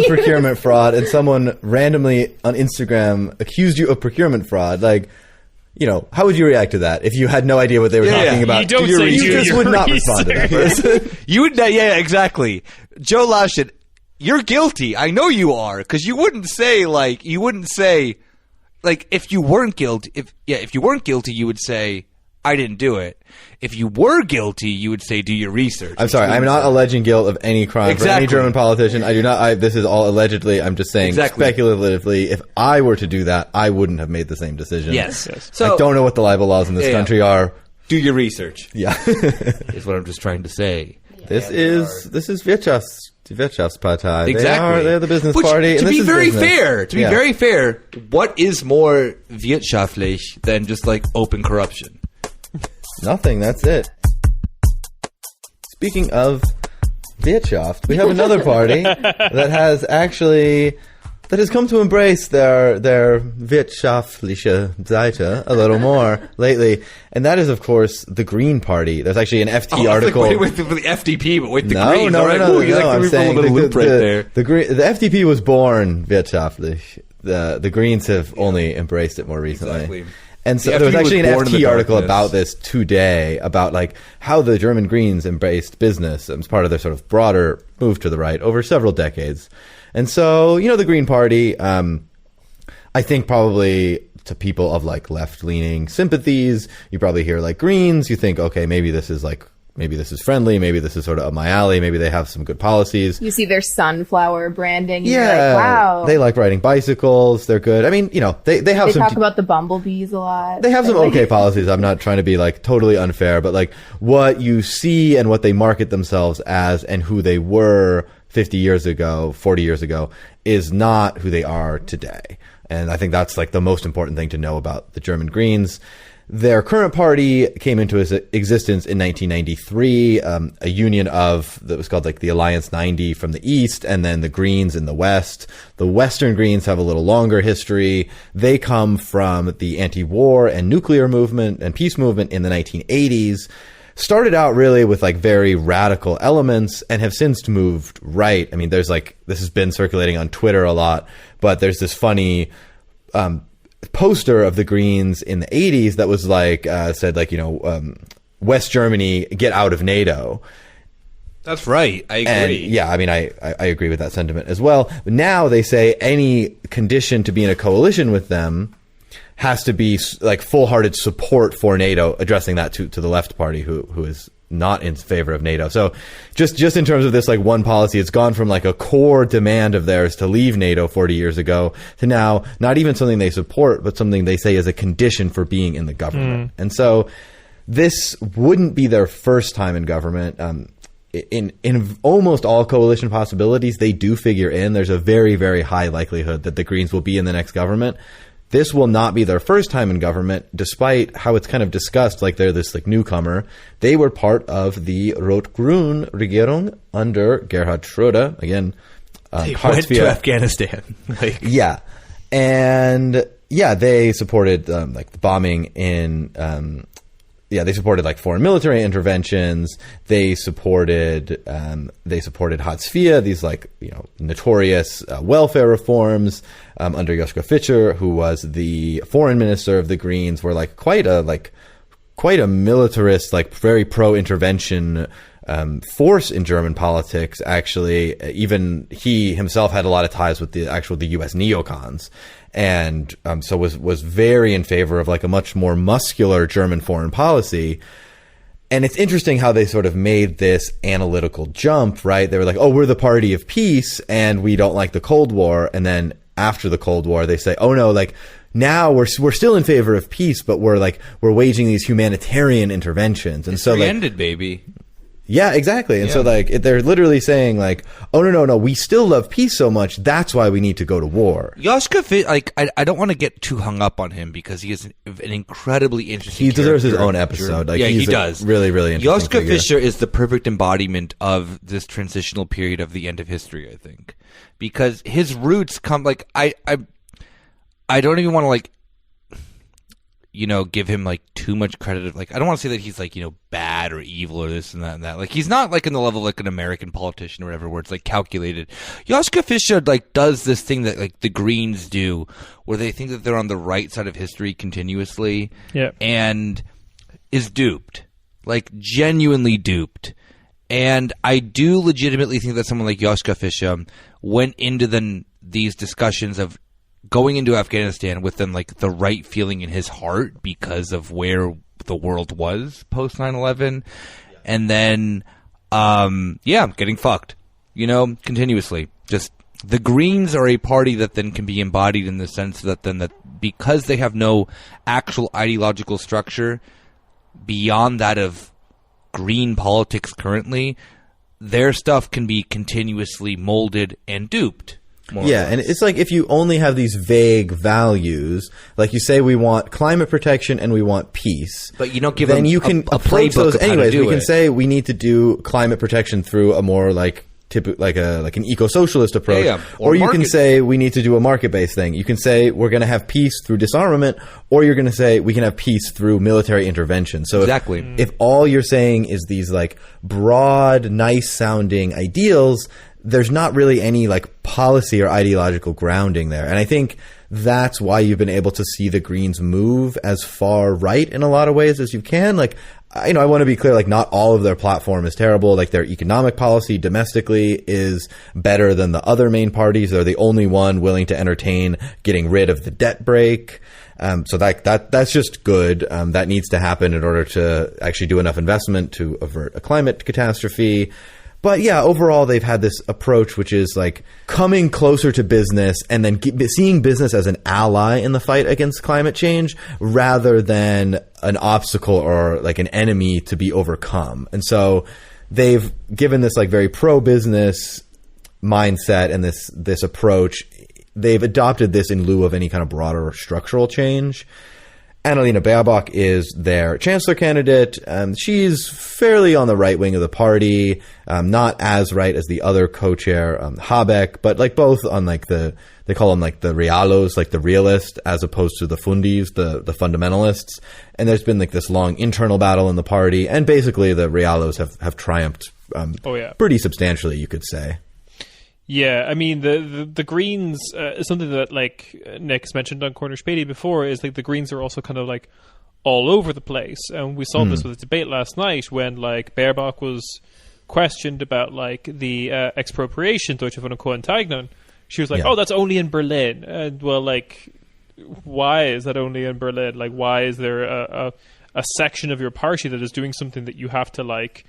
procurement fraud and someone randomly on Instagram accused you of procurement fraud, like, how would you react to that if you had no idea what they were talking about? You just would not respond to that person. You would, exactly. Joe Laschet, you're guilty. I know you are, because you wouldn't say if you weren't guilty. If you weren't guilty, you would say, I didn't do it. If you were guilty, you would say, do your research. I'm sorry, I'm not alleging guilt of any crime for any German politician. I do not. This is all allegedly. I'm just saying speculatively. If I were to do that, I wouldn't have made the same decision. Yes. So I don't know what the libel laws in this country are. Do your research. Yeah, is what I'm just trying to say. This is Wirtschafts. Die Wirtschaftspartei. Exactly. They're the business Which, party. To and be this is very business. fair, Yeah. very fair, what is more wirtschaftlich than just like open corruption? Nothing. That's it. Speaking of Wirtschaft, we have another party that has come to embrace their wirtschaftliche Seite a little more lately, and that is, of course, the Green Party. There's actually an FT article. Like, wait, with the FDP, but with the No, Greens. no, All right, no, cool. You no. like I'm to saying a little loop right there. the FDP was born wirtschaftlich. The Greens have only embraced it more recently. Exactly. And so The there was FDP actually was an born in FT the article darkness. about this today, about like how the German Greens embraced business as part of their sort of broader move to the right over several decades. And so, the Green Party, I think probably to people of like left-leaning sympathies, you probably hear like Greens, you think, okay, maybe this is friendly, maybe this is sort of up my alley, maybe they have some good policies. You see their sunflower branding. Yeah, You're like, wow. they like riding bicycles. They're good. I mean, they have They some. talk about the bumblebees a lot. They have some okay policies. I'm not trying to be like totally unfair, but like what you see and what they market themselves as and who they were 50 years ago, 40 years ago is not who they are today. And I think that's like the most important thing to know about the German Greens. Their current party came into existence in 1993, a union that was called like the Alliance 90 from the east, and then the Greens in the west. The Western Greens have a little longer history. They come from the anti-war and nuclear movement and peace movement in the 1980s. Started out really with like very radical elements and have since moved right. I mean, there's like, this has been circulating on Twitter a lot, but there's this funny poster of the Greens in the 80s that was like, said like, West Germany, get out of NATO. That's right. I agree. And yeah, I mean, I agree with that sentiment as well. But now they say any condition to be in a coalition with them has to be like full-hearted support for NATO, addressing that to the left party who is not in favor of NATO. So just in terms of this like one policy, it's gone from like a core demand of theirs to leave NATO 40 years ago to now not even something they support, but something they say is a condition for being in the government. And so this wouldn't be their first time in government. In almost all coalition possibilities, they do figure in. There's a very, very high likelihood that the Greens will be in the next government. This will not be their first time in government, despite how it's kind of discussed like they're this like newcomer. They were part of the Rot-Grün Regierung under Gerhard Schröder. Again, They went to Afghanistan. Yeah. And yeah, they supported like the bombing in they supported like foreign military interventions. They supported Hartz IV, these like, notorious welfare reforms under Joschka Fischer, who was the foreign minister of the Greens, were like quite a militarist, like very pro-intervention force in German politics. Actually, even he himself had a lot of ties with the U.S. neocons. And so was very in favor of like a much more muscular German foreign policy. And it's interesting how they sort of made this analytical jump, right? They were like, oh, we're the party of peace and we don't like the Cold War. And then after the Cold War, they say, oh no, like now we're still in favor of peace, but we're waging these humanitarian interventions. And so ended, baby. Yeah, exactly. And so like they're literally saying like, oh no, we still love peace so much. That's why we need to go to war. Joschka Fischer, like I don't want to get too hung up on him because he is an incredibly interesting. He deserves his character. own episode. Like, yeah, he does. Really, really interesting. Joschka figure. Fischer is the perfect embodiment of this transitional period of the end of history. I think because his roots come like I don't even want to like. Give him like too much credit. Like, I don't want to say that he's like, bad or evil or this and that and that. Like, he's not like in the level of like an American politician or whatever, where it's like calculated. Joschka Fischer like does this thing that like the Greens do, where they think that they're on the right side of history continuously, and is duped, like genuinely duped. And I do legitimately think that someone like Joschka Fischer went into these discussions of going into Afghanistan with then like the right feeling in his heart because of where the world was post 9/11, and then getting fucked, continuously. Just the Greens are a party that then can be embodied in the sense that because they have no actual ideological structure beyond that of green politics currently, their stuff can be continuously molded and duped. Yeah, and it's like if you only have these vague values, like you say we want climate protection and we want peace, but you don't give then them you can a approach playbook those of how to anyways. do We can it. say we need to do climate protection through a more like an eco-socialist approach, or you can say we need to do a market-based thing. You can say we're going to have peace through disarmament, or you're going to say we can have peace through military intervention. So if all you're saying is these like broad, nice-sounding ideals, there's not really any like policy or ideological grounding there. And I think that's why you've been able to see the Greens move as far right in a lot of ways as you can. Like, I want to be clear, like not all of their platform is terrible. Like their economic policy domestically is better than the other main parties. They're the only one willing to entertain getting rid of the debt brake. So that's just good. That needs to happen in order to actually do enough investment to avert a climate catastrophe. But yeah, overall, they've had this approach, which is like coming closer to business and then seeing business as an ally in the fight against climate change rather than an obstacle or like an enemy to be overcome. And so they've given this like very pro-business mindset and this approach. They've adopted this in lieu of any kind of broader structural change. Annalena Baerbock is their chancellor candidate. She's fairly on the right wing of the party, not as right as the other co-chair, Habeck, but like both on like they call them like the realos, like the realist, as opposed to the fundis, the fundamentalists. And there's been like this long internal battle in the party, and basically the realos have triumphed pretty substantially, you could say. Yeah, I mean, the Greens, something that, like, Nick's mentioned on Corner Späti before, is, like, the Greens are also kind of, like, all over the place. And we saw this with the debate last night when, like, Baerbock was questioned about, like, the expropriation, Deutsche Wohnen Co. Enteignen. She was like, oh, that's only in Berlin. And, well, like, why is that only in Berlin? Like, why is there a section of your party that is doing something that you have to, like,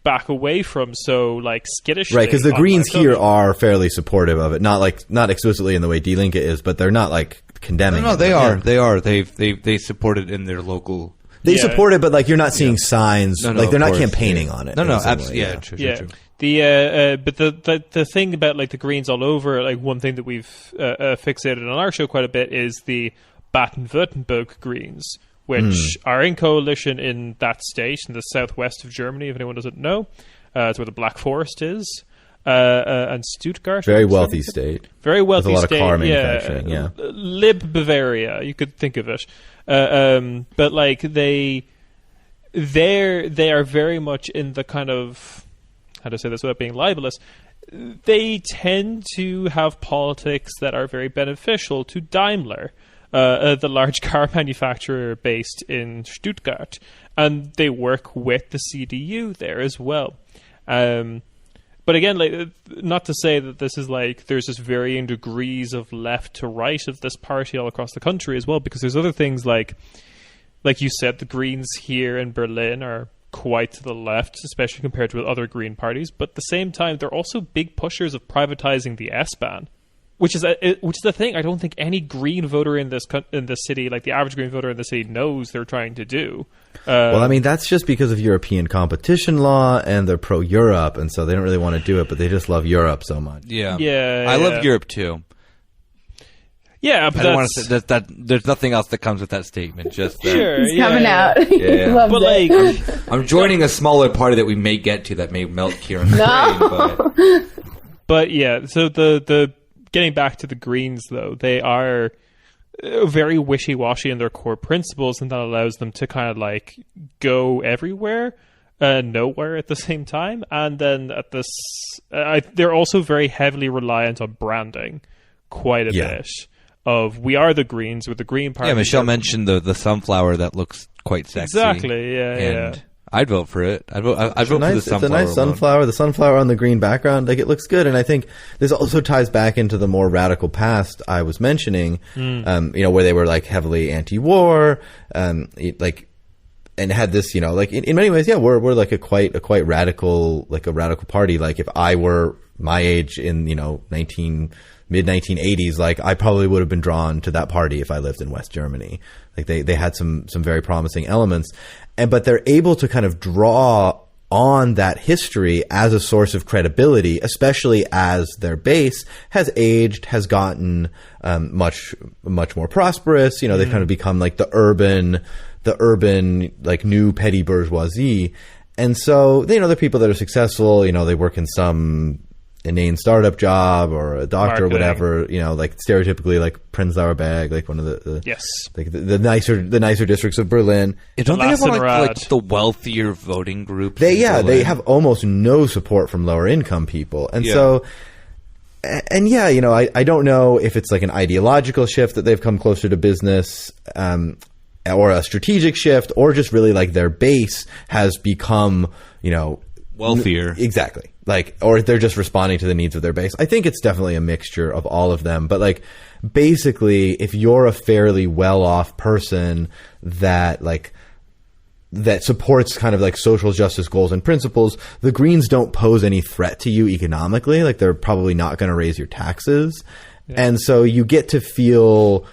back away from so like skittishly? Right, because the Greens here are fairly supportive of it, not explicitly in the way Die Linke is, but they're not like condemning. No, they are. They support it in their local. They support it, but like you're not seeing signs. Like they're not campaigning on it. No, absolutely. Yeah, true. But the thing about like the Greens all over, like one thing that we've fixated on our show quite a bit is the Baden-Württemberg Greens, which are in coalition in that state, in the southwest of Germany, if anyone doesn't know. It's where the Black Forest is. And Stuttgart. Very wealthy state. Very wealthy with a lot state. Of car manufacturing, Lib Bavaria, you could think of it. But like they are very much in the kind of, how to say this without being libelous, they tend to have politics that are very beneficial to Daimler, the large car manufacturer based in Stuttgart, and they work with the CDU there as well. But again, like, not to say that this is like there's just varying degrees of left to right of this party all across the country as well, because there's other things like you said, the Greens here in Berlin are quite to the left, especially compared to other Green parties. But at the same time, they're also big pushers of privatizing the S-Bahn. Which is the thing. I don't think any Green voter in this city, like the average Green voter in the city, knows they're trying to do. Well, I mean, that's just because of European competition law, and they're pro-Europe, and so they don't really want to do it, but they just love Europe so much. I love Europe too. Yeah, but I don't want to say that. There's nothing else that comes with that statement. Just that. Sure, it's coming out. Yeah. But like, I'm joining a smaller party that we may get to that may melt Ciarán's brain. But yeah, so the getting back to the Greens, though, they are very wishy-washy in their core principles, and that allows them to kind of like go everywhere, nowhere at the same time. And then at this, they're also very heavily reliant on branding, quite a bit. Of we are the Greens, with the Green Party. Yeah, Michelle mentioned the sunflower that looks quite sexy. Exactly. Yeah. I'd vote for it. I'd vote for the sunflower. It's a nice sunflower. The sunflower on the green background, like it looks good. And I think this also ties back into the more radical past I was mentioning. Where they were like heavily anti-war, and had this, like in many ways, we're like a quite radical, like a radical party. Like if I were my age in mid 1980s, like I probably would have been drawn to that party if I lived in West Germany. Like they had some very promising elements, but they're able to kind of draw on that history as a source of credibility, especially as their base has aged, has gotten much more prosperous. You know, they've kind of become like the urban like new petty bourgeoisie. And so, you know, the people that are successful, you know, they work in some inane startup job or a doctor or whatever, you know, like stereotypically like Prenzlauer Berg, like one of the Yes. like the nicer districts of Berlin. Don't they have like the wealthier voting groups? They have almost no support from lower income people. And so, and yeah, you know, I don't know if it's like an ideological shift that they've come closer to business, or a strategic shift, or just really like their base has become, you know, wealthier. Exactly. Like, or they're just responding to the needs of their base. I think it's definitely a mixture of all of them. But like, basically, if you're a fairly well-off person that supports kind of like social justice goals and principles, the Greens don't pose any threat to you economically. Like, they're probably not going to raise your taxes. Yeah. And so you get to feel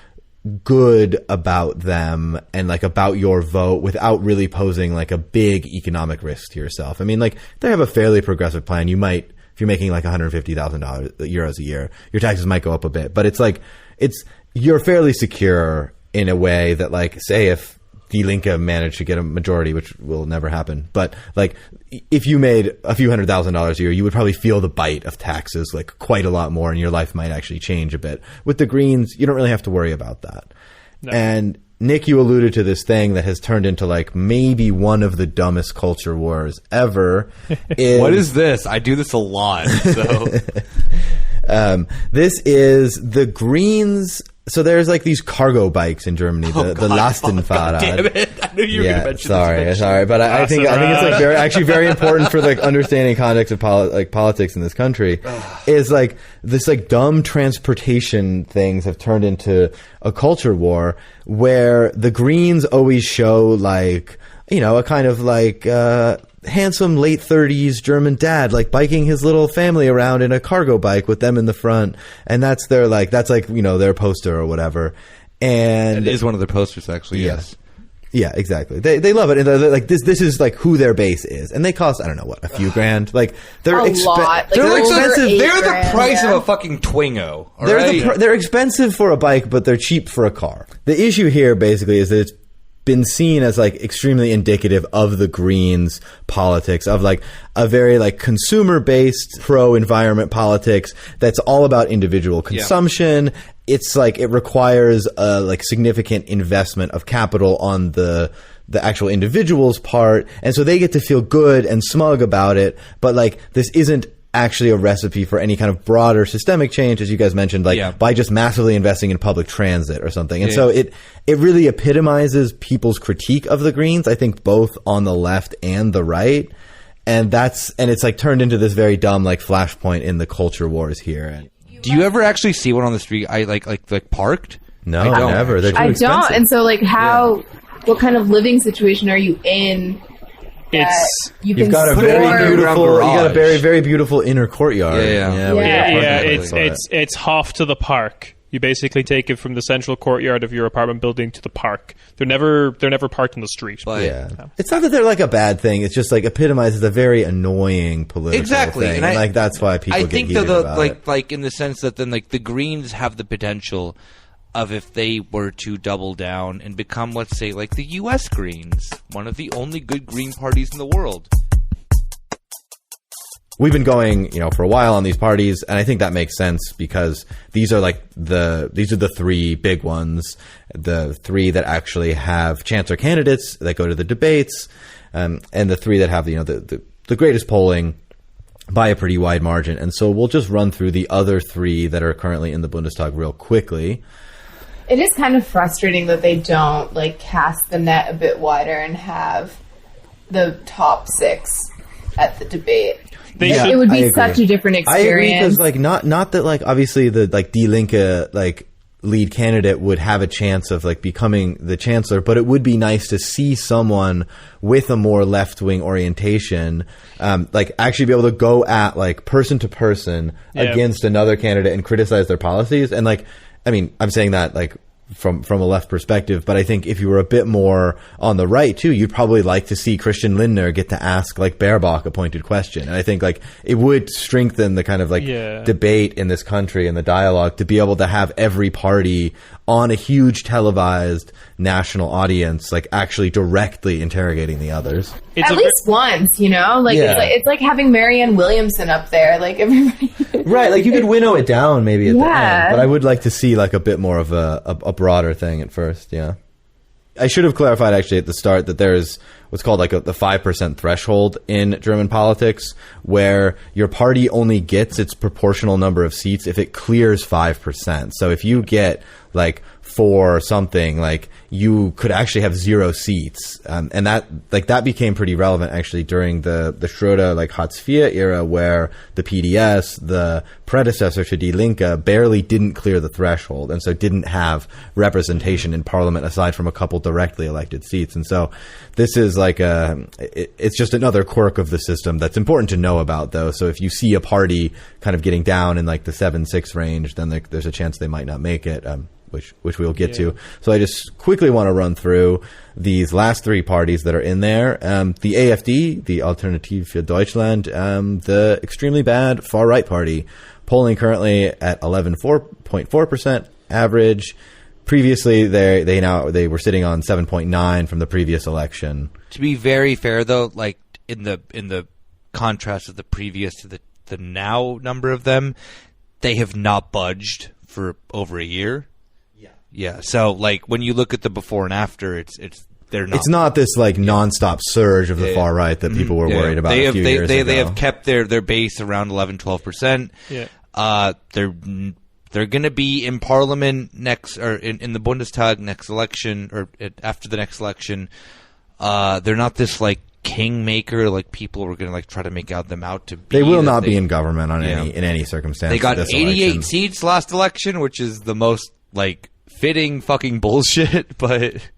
good about them and like about your vote without really posing like a big economic risk to yourself. I mean, like, they have a fairly progressive plan. You might, if you're making like €150,000 a year, your taxes might go up a bit, but it's like, you're fairly secure in a way that, like, say if Die Linke managed to get a majority, which will never happen, but like, if you made a few $100,000 a year, you would probably feel the bite of taxes like quite a lot more, and your life might actually change a bit. With the Greens, you don't really have to worry about that. No. And Nick, you alluded to this thing that has turned into like maybe one of the dumbest culture wars ever. What is this? I do this a lot. So this is the Greens. So there's like these cargo bikes in Germany, the Lastenfahrrad. Damn it! I knew you were going to mention this. Sorry, but I think it's like very important for like understanding context of politics in this country. Is like this like dumb transportation things have turned into a culture war where the Greens always show like, you know, a kind of like handsome late 30s German dad like biking his little family around in a cargo bike with them in the front, and that's like you know, their poster or whatever. And it is one of their posters, actually. Yes. Yeah, exactly. They love it, and they're like, this is like who their base is, and they cost, I don't know what, a few grand. Like, they're lot. Like, they're expensive. They're the price of a fucking Twingo. They're expensive for a bike, but they're cheap for a car. The issue here basically is that it's been seen as like extremely indicative of the Greens politics, of like a very like consumer based pro environment politics that's all about individual consumption. Yeah. It's like it requires a like significant investment of capital on the actual individual's part, and so they get to feel good and smug about it, but like this isn't actually a recipe for any kind of broader systemic change, as you guys mentioned, like by just massively investing in public transit or something. And so it really epitomizes people's critique of the Greens, I think, both on the left and the right. And it's like turned into this very dumb like flashpoint in the culture wars here. Do you ever actually see one on the street? Like parked? No, I don't. Never. They're too expensive. I don't. And so like what kind of living situation are you in? You've got a very beautiful inner courtyard. It's half to the park. You basically take it from the central courtyard of your apartment building to the park. They're never parked in the street. It's not that they're like a bad thing. It's just like epitomizes a very annoying political thing. And like that's why people get heated about it. Like in the sense that then like the Greens have the potential of, if they were to double down and become, let's say, like the U.S. Greens, one of the only good Green parties in the world. We've been going, you know, for a while on these parties, and I think that makes sense because these are the three big ones, the three that actually have chancellor candidates that go to the debates, and the three that have, you know, the greatest polling by a pretty wide margin. And so we'll just run through the other three that are currently in the Bundestag real quickly. It is kind of frustrating that they don't like cast the net a bit wider and have the top six at the debate. It would be such a different experience. I agree, because like not that like obviously the like Die Linke like lead candidate would have a chance of like becoming the chancellor, but it would be nice to see someone with a more left wing orientation like actually be able to go at like person to person against another candidate and criticize their policies. And like, I mean, I'm saying that like from a left perspective. But I think if you were a bit more on the right too, you'd probably like to see Christian Lindner get to ask like Baerbock a pointed question. And I think like it would strengthen the kind of like debate in this country and the dialogue to be able to have every party on a huge televised national audience, like actually directly interrogating the others. At least once, you know, like, it's like having Marianne Williamson up there, like everybody. Right, like you could winnow it down maybe at the end, but I would like to see like a bit more of a broader thing at first. Yeah, I should have clarified actually at the start that there is what's called like the 5% threshold in German politics, where your party only gets its proportional number of seats if it clears 5%. So if you get like 4 something, like you could actually have 0 seats, and that became pretty relevant actually during the Schröder like Hartz IV era, where the PDS, the predecessor to Die Linke, barely didn't clear the threshold, and so didn't have representation in parliament aside from a couple directly elected seats. And so this is like it's just another quirk of the system that's important to know about, though. So if you see a party kind of getting down in like the 7-6 range, then there's a chance they might not make it. Which we'll get to. So I just quickly want to run through these last 3 parties that are in there. The AfD, the Alternative für Deutschland, the extremely bad far-right party, polling currently at 11.4% average. Previously, they were sitting on 7.9 from the previous election. To be very fair, though, like in the contrast of the previous to the now number of them, they have not budged for over a year. Yeah, so like when you look at the before and after, they're not. It's not this like nonstop surge of the far right that people were worried about a few years ago. They have kept their base around 11-12%. Yeah. They're going to be in Parliament next, or in the Bundestag next election, or after the next election. They're not this like kingmaker like people were going to like try to make them out to be. They will not be in government in any circumstance. They got 88 seats last election, which is the most like fitting fucking bullshit, but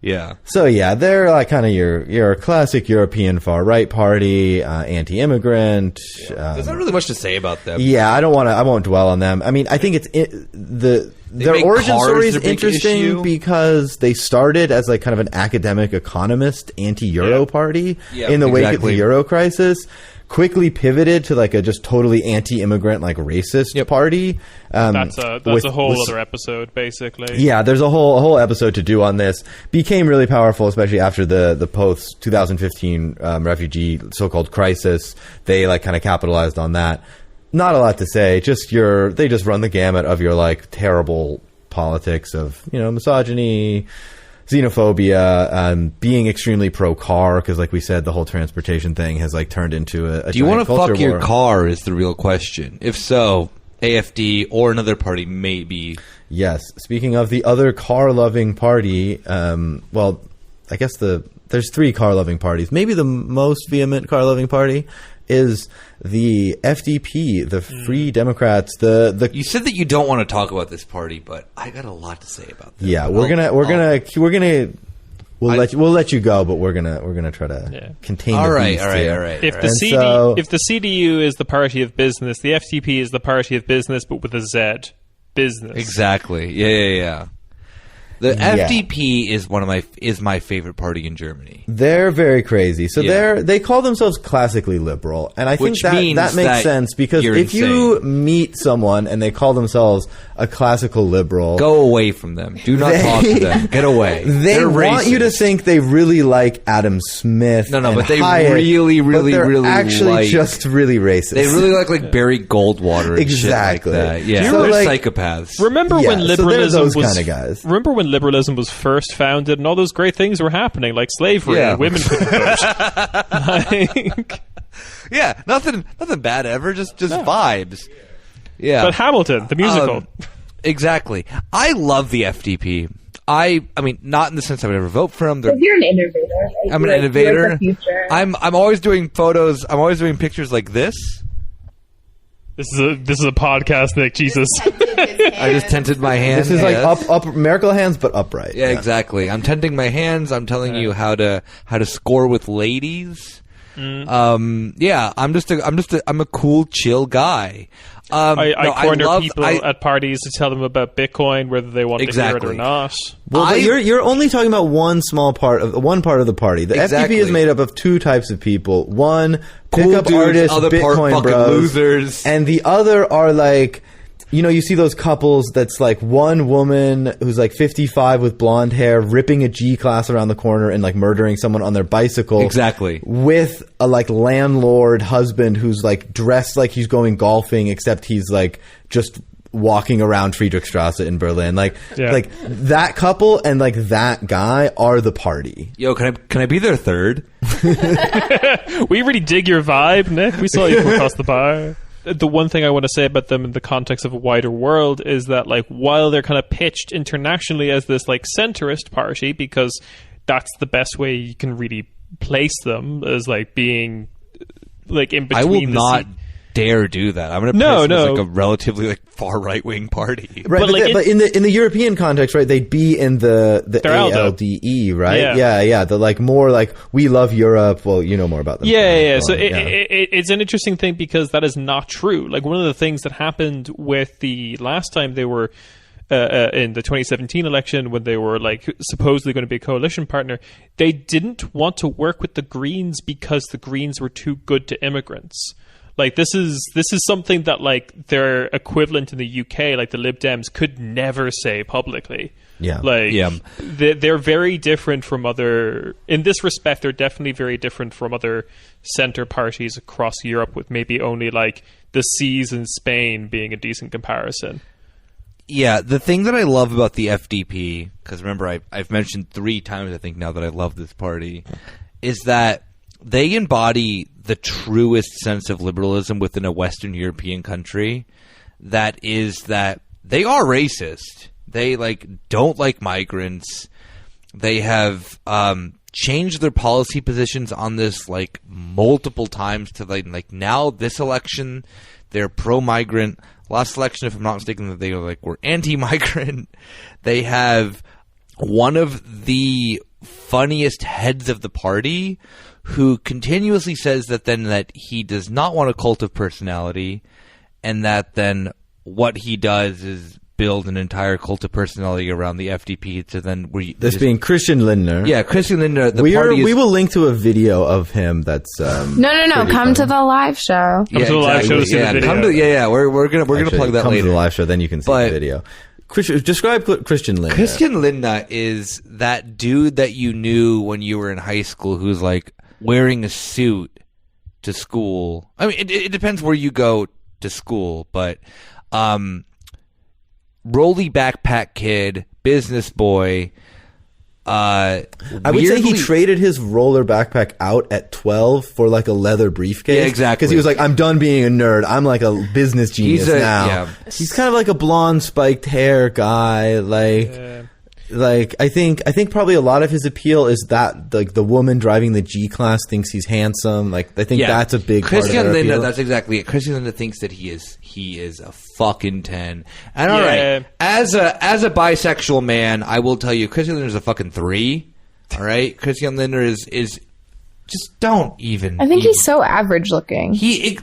yeah. So yeah, they're like kind of your classic European far right party, anti-immigrant. There's not really much to say about them. Yeah, I won't dwell on them. I mean, I think their origin story is interesting because they started as like kind of an academic economist anti-Euro party in the wake of the Euro crisis. Quickly pivoted to like a just totally anti-immigrant, like racist party. That's a whole other episode, basically. Yeah, there's a whole episode to do on this. Became really powerful, especially after the post 2015 refugee so-called crisis. They like kind of capitalized on that. Not a lot to say. They just run the gamut of your like terrible politics of misogyny, xenophobia, being extremely pro-car, because like we said, the whole transportation thing has like turned into a Do you want to fuck your car is the real question. If so, AfD or another party maybe. Yes. Speaking of the other car-loving party, well, I guess there's 3 car-loving parties. Maybe the most vehement car-loving party is the FDP, the Free Democrats. You said that you don't want to talk about this party, but I got a lot to say about this. Yeah, we'll let you go, but we're gonna try to contain the beast here. All right. If the CDU is the party of business, the FDP is the party of business, but with a Z. Business. Exactly. Yeah. The FDP is my favorite party in Germany. They're very crazy. So they call themselves classically liberal, and I think that makes sense because if you meet someone and they call themselves a classical liberal, go away from them. Do not talk to them. Get away. They want you to think they really like Adam Smith. No, but they Hayek, really actually just really racist. They really like Barry Goldwater. And exactly. Shit like that. Yeah, so they're like, psychopaths. Remember when liberalism those kind of guys. Remember when liberalism was first founded and all those great things were happening, like slavery and women couldn't vote. Yeah, nothing bad ever, just vibes. Yeah. But Hamilton, the musical. Exactly. I love the FDP. I mean, not in the sense I would ever vote for them. You're an innovator. Right? I'm an innovator. Like the future. I'm always doing photos. I'm always doing pictures like this. This is a podcast, Nick. Jesus. I just tented my hands. This is like up miracle hands, but upright. Yeah, exactly. I'm tenting my hands. I'm telling you how to score with ladies. I'm a cool, chill guy. I corner people at parties to tell them about Bitcoin, whether they want to hear it or not. Well, but you're only talking about one part of the party. The FDP is made up of two types of people. One, pickup artists, Bitcoin bros, losers, and the other are like, you see those couples that's like one woman who's like 55 with blonde hair ripping a G-Class around the corner and like murdering someone on their bicycle. Exactly. With a like landlord husband who's like dressed like he's going golfing, except he's like just walking around Friedrichstrasse in Berlin. Like that couple and like that guy are the party. Yo, can I be their third? We really dig your vibe, Nick. We saw you from across the bar. The one thing I want to say about them in the context of a wider world is that, like, while they're kind of pitched internationally as this, like, centrist party, because that's the best way you can really place them, as, like, being, like, in between. I will not dare do that. I'm going to place them as, like, a relatively, like, far right-wing party. Right, but in the European context, right, they'd be in the ALDE, right? Yeah. The, like, more like, we love Europe. Well, you know more about them. Yeah. So it's an interesting thing because that is not true. Like, one of the things that happened with the last time they were in the 2017 election, when they were like supposedly going to be a coalition partner, they didn't want to work with the Greens because the Greens were too good to immigrants. Like, this is something that, like, their equivalent in the UK, like the Lib Dems, could never say publicly. Yeah. Like, they're very different from other... In this respect, they're definitely very different from other centre parties across Europe, with maybe only, like, the C's in Spain being a decent comparison. Yeah, the thing that I love about the FDP, because remember, I've mentioned 3 times, I think, now that I love this party, is that they embody the truest sense of liberalism within a Western European country. That is that they are racist. They like don't like migrants. They have changed their policy positions on this like multiple times to like now this election they're pro-migrant. Last election, if I'm not mistaken, they were anti-migrant. They have one of the funniest heads of the party who continuously says that he does not want a cult of personality, and that then what he does is build an entire cult of personality around the FDP. So then being Christian Lindner. Yeah, Christian Lindner. We will link to a video of him. That's no. Come to the live show. Come to the live show to see the video. We're gonna plug that later. Come to the live show, then you can see the video. Describe Christian Lindner. Christian Lindner is that dude that you knew when you were in high school who's like wearing a suit to school. I mean, it depends where you go to school, but rolly backpack kid, business boy. I would say he traded his roller backpack out at 12 for like a leather briefcase. Yeah, exactly. Because he was like, I'm done being a nerd. I'm like a business genius now. Yeah. He's kind of like a blonde spiked hair guy. Like I think probably a lot of his appeal is that like the woman driving the G-Class thinks he's handsome. Like I think that's a big Christian part of Lindner. appeal. That's exactly it. Christian Lindner thinks that he is a fucking 10. And all right, as a bisexual man, I will tell you, Christian Lindner's a fucking 3. All right, Christian Lindner is just don't even. I think he's so average looking.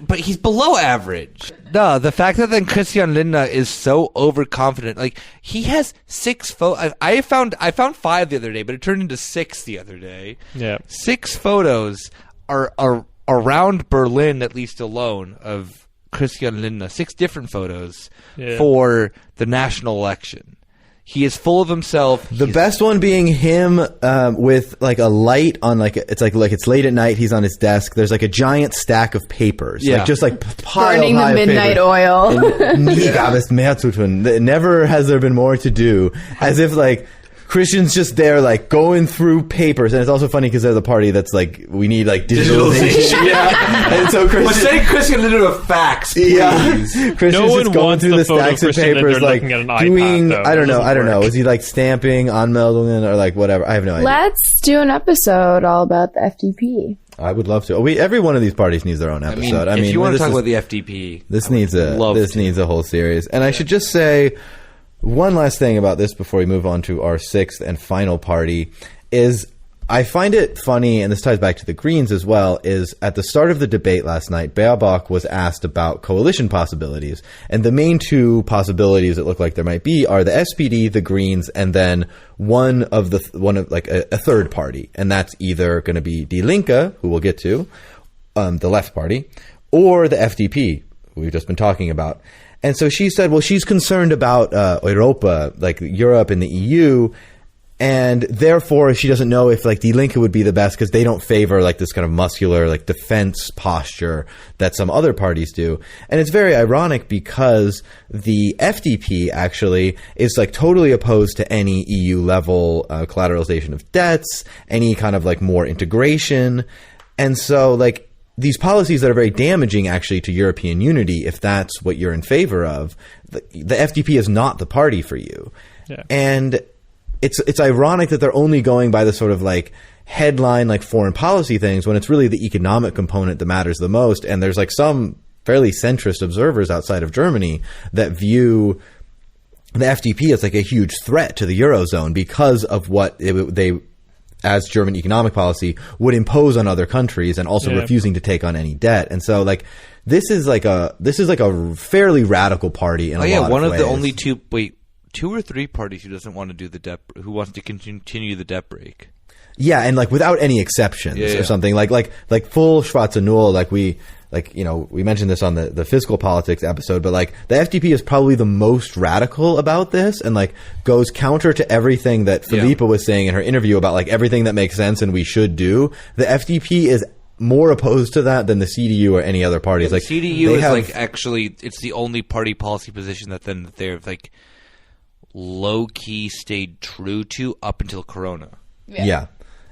But he's below average. No, the fact that then Christian Lindner is so overconfident, like he has 6 photos. I found 5 the other day, but it turned into 6 the other day. Yeah, 6 photos are around Berlin, at least alone, of Christian Lindner. 6 different photos for the national election. He is full of himself. The best one being him with like a light on it's late at night. He's on his desk. There's like a giant stack of papers, like just like piled burning high the midnight oil. Nie gab es mehr zu tun. Never has there been more to do. As if like Christian's just there like going through papers, and it's also funny because they're the party that's like we need like digitalization. And so Christian Lindner with facts, please. Christian's just going through the stacks of papers, like doing I don't know. Is he like stamping Anmeldungen or like whatever? I have no idea. Let's do an episode all about the FDP. I would love to. Every one of these parties needs their own episode. I mean, if you want to talk about the FDP, this needs a whole series. And I should just say one last thing about this before we move on to our 6th and final party is I find it funny, and this ties back to the Greens as well, is at the start of the debate last night, Baerbock was asked about coalition possibilities. And the main two possibilities that look like there might be are the SPD, the Greens, and then one of a third party. And that's either going to be Die Linke, who we'll get to, the left party, or the FDP, who we've just been talking about. And so she said, well, she's concerned about Europa, like Europe and the EU, and therefore she doesn't know if like Die Linke would be the best because they don't favor like this kind of muscular like defense posture that some other parties do. And it's very ironic because the FDP actually is like totally opposed to any EU level collateralization of debts, any kind of like more integration. And so like these policies that are very damaging actually to European unity, if that's what you're in favor of, the FDP is not the party for you. Yeah. And it's ironic that they're only going by the sort of like headline like foreign policy things when it's really the economic component that matters the most. And there's like some fairly centrist observers outside of Germany that view the FDP as like a huge threat to the Eurozone because of what they as German economic policy would impose on other countries and also refusing to take on any debt. And so like this is like a fairly radical party in a lot of ways. One of the only two or three parties who doesn't want to do the debt, who wants to continue the debt break. Yeah, and like without any exceptions or something like full Schwarze Null, we mentioned this on the fiscal politics episode, but like the FDP is probably the most radical about this and like goes counter to everything that Philippa was saying in her interview about like everything that makes sense and we should do. The FDP is more opposed to that than the CDU or any other parties. Like CDU is like actually it's the only party policy position that then they're like low key stayed true to up until Corona. Yeah.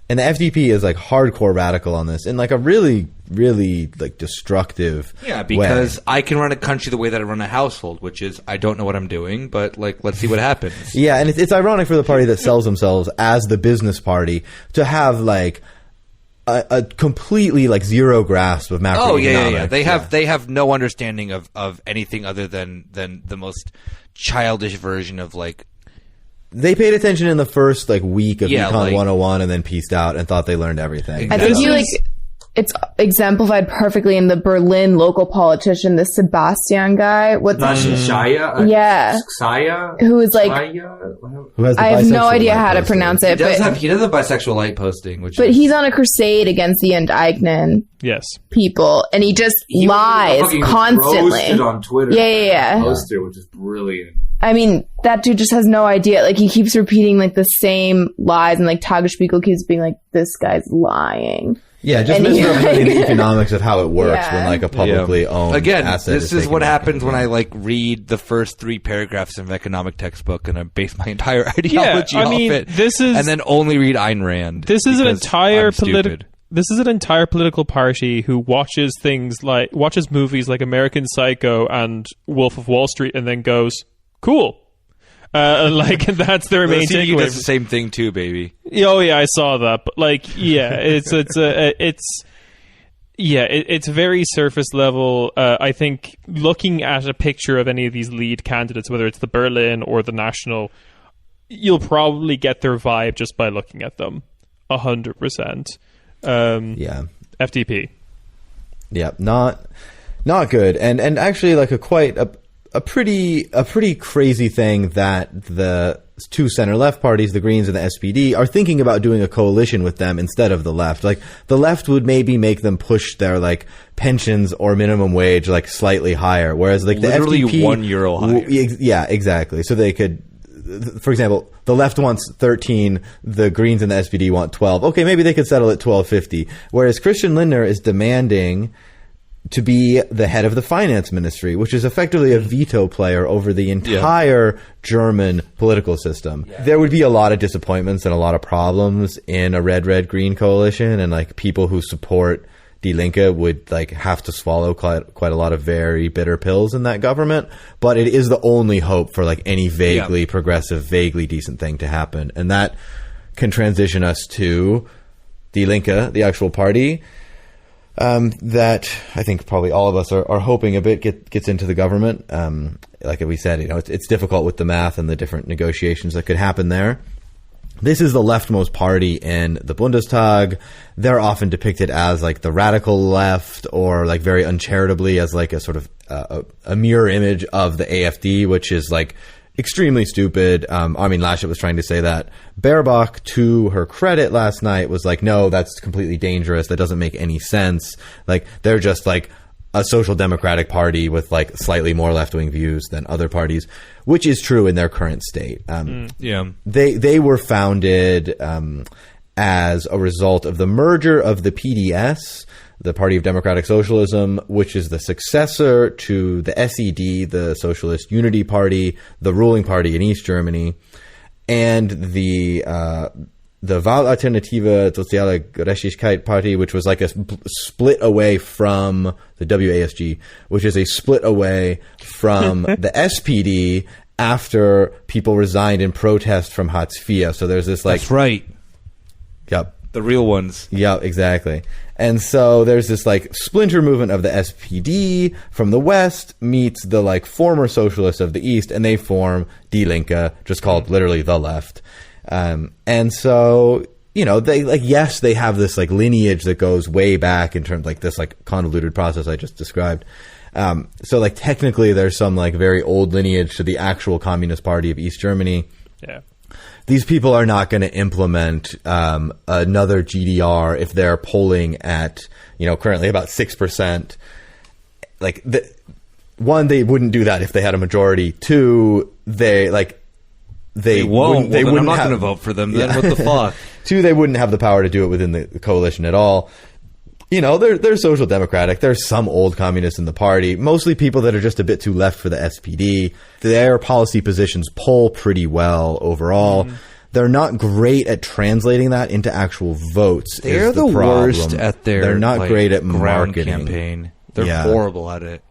And the FDP is like hardcore radical on this in like a really, really like destructive because way. I can run a country the way that I run a household, which is I don't know what I'm doing, but like let's see what happens. Yeah, and it's ironic for the party that sells themselves as the business party to have like a completely like zero grasp of macroeconomics. Oh yeah. They have no understanding of anything other than the most childish version of like. They paid attention in the first like week of Econ 101 and then pieced out and thought they learned everything. I think it's exemplified perfectly in the Berlin local politician, the Sebastian guy. What's Shaya? Yeah. Shaya? Who is like, who has I have no idea how to pronounce it. He does have bisexual light posting, but he's on a crusade against the Enteignen people, and he just lies constantly. On Twitter. Yeah. Poster, which is brilliant. I mean, that dude just has no idea. Like, he keeps repeating, like, the same lies, and, like, Tagesspiegel keeps being like, this guy's lying. Yeah, just misrepresenting the economics of how it works when, like, a publicly owned asset this is what happens when I, like, read the first 3 paragraphs of an economic textbook and I base my entire ideology off it. And then only read Ayn Rand. This is an entire political party who watches movies like American Psycho and Wolf of Wall Street and then goes, cool. That's their main takeaway. Does the same thing too, baby. Oh yeah, I saw that. But it's very surface level. I think looking at a picture of any of these lead candidates, whether it's the Berlin or the National, you'll probably get their vibe just by looking at them. 100%. FDP. Yeah, not good. And actually like a pretty crazy thing that the two center-left parties, the Greens and the SPD, are thinking about doing a coalition with them instead of the left. Like, the left would maybe make them push their, like, pensions or minimum wage, like, slightly higher. Whereas, like, the literally FDP... €1 higher. Yeah, exactly. So they could... For example, the left wants 13, the Greens and the SPD want 12. Okay, maybe they could settle at 12.50. Whereas Christian Lindner is demanding to be the head of the finance ministry, which is effectively a veto player over the entire German political system. Yeah. There would be a lot of disappointments and a lot of problems in a red-red-green coalition, and like people who support Die Linke would like have to swallow quite a lot of very bitter pills in that government. But it is the only hope for like any vaguely progressive, vaguely decent thing to happen, and that can transition us to Die Linke, the actual party. That I think probably all of us are hoping a bit gets into the government. Like we said, it's difficult with the math and the different negotiations that could happen there. This is the leftmost party in the Bundestag. They're often depicted as like the radical left, or like very uncharitably as like a sort of a mirror image of the AfD, which is like extremely stupid. Armin Laschet was trying to say that. Baerbock, to her credit last night, was like, no, that's completely dangerous. That doesn't make any sense. Like, they're just like a social democratic party with like slightly more left-wing views than other parties, which is true in their current state. They were founded as a result of the merger of the PDS, the Party of Democratic Socialism, which is the successor to the SED, the Socialist Unity Party, the ruling party in East Germany, and the Wahlalternative Soziale Gerechtigkeit Party, which was like a split away from the WASG, which is a split away from the SPD after people resigned in protest from Hartz IV. So there's this like... That's right. Yep. The real ones. Yeah, exactly. And so there's this like splinter movement of the SPD from the West meets the like former socialists of the East, and they form Die Linke, just called literally the left. And so, you know, they like, yes, they have this like lineage that goes way back in terms like this like convoluted process I just described. So like technically there's some like very old lineage to the actual Communist Party of East Germany. Yeah. These people are not going to implement another GDR if they're polling at, you know, currently about 6%. Like, one, they wouldn't do that if they had a majority. Two, they won't. I'm not going to vote for them. Then what the fuck? Two, they wouldn't have the power to do it within the coalition at all. You know, they're social democratic. There's some old communists in the party, mostly people that are just a bit too left for the SPD. Their policy positions poll pretty well overall. Mm-hmm. They're not great at translating that into actual votes. They're the worst at their. They're not like, great at ground marketing. Campaign. They're horrible at it.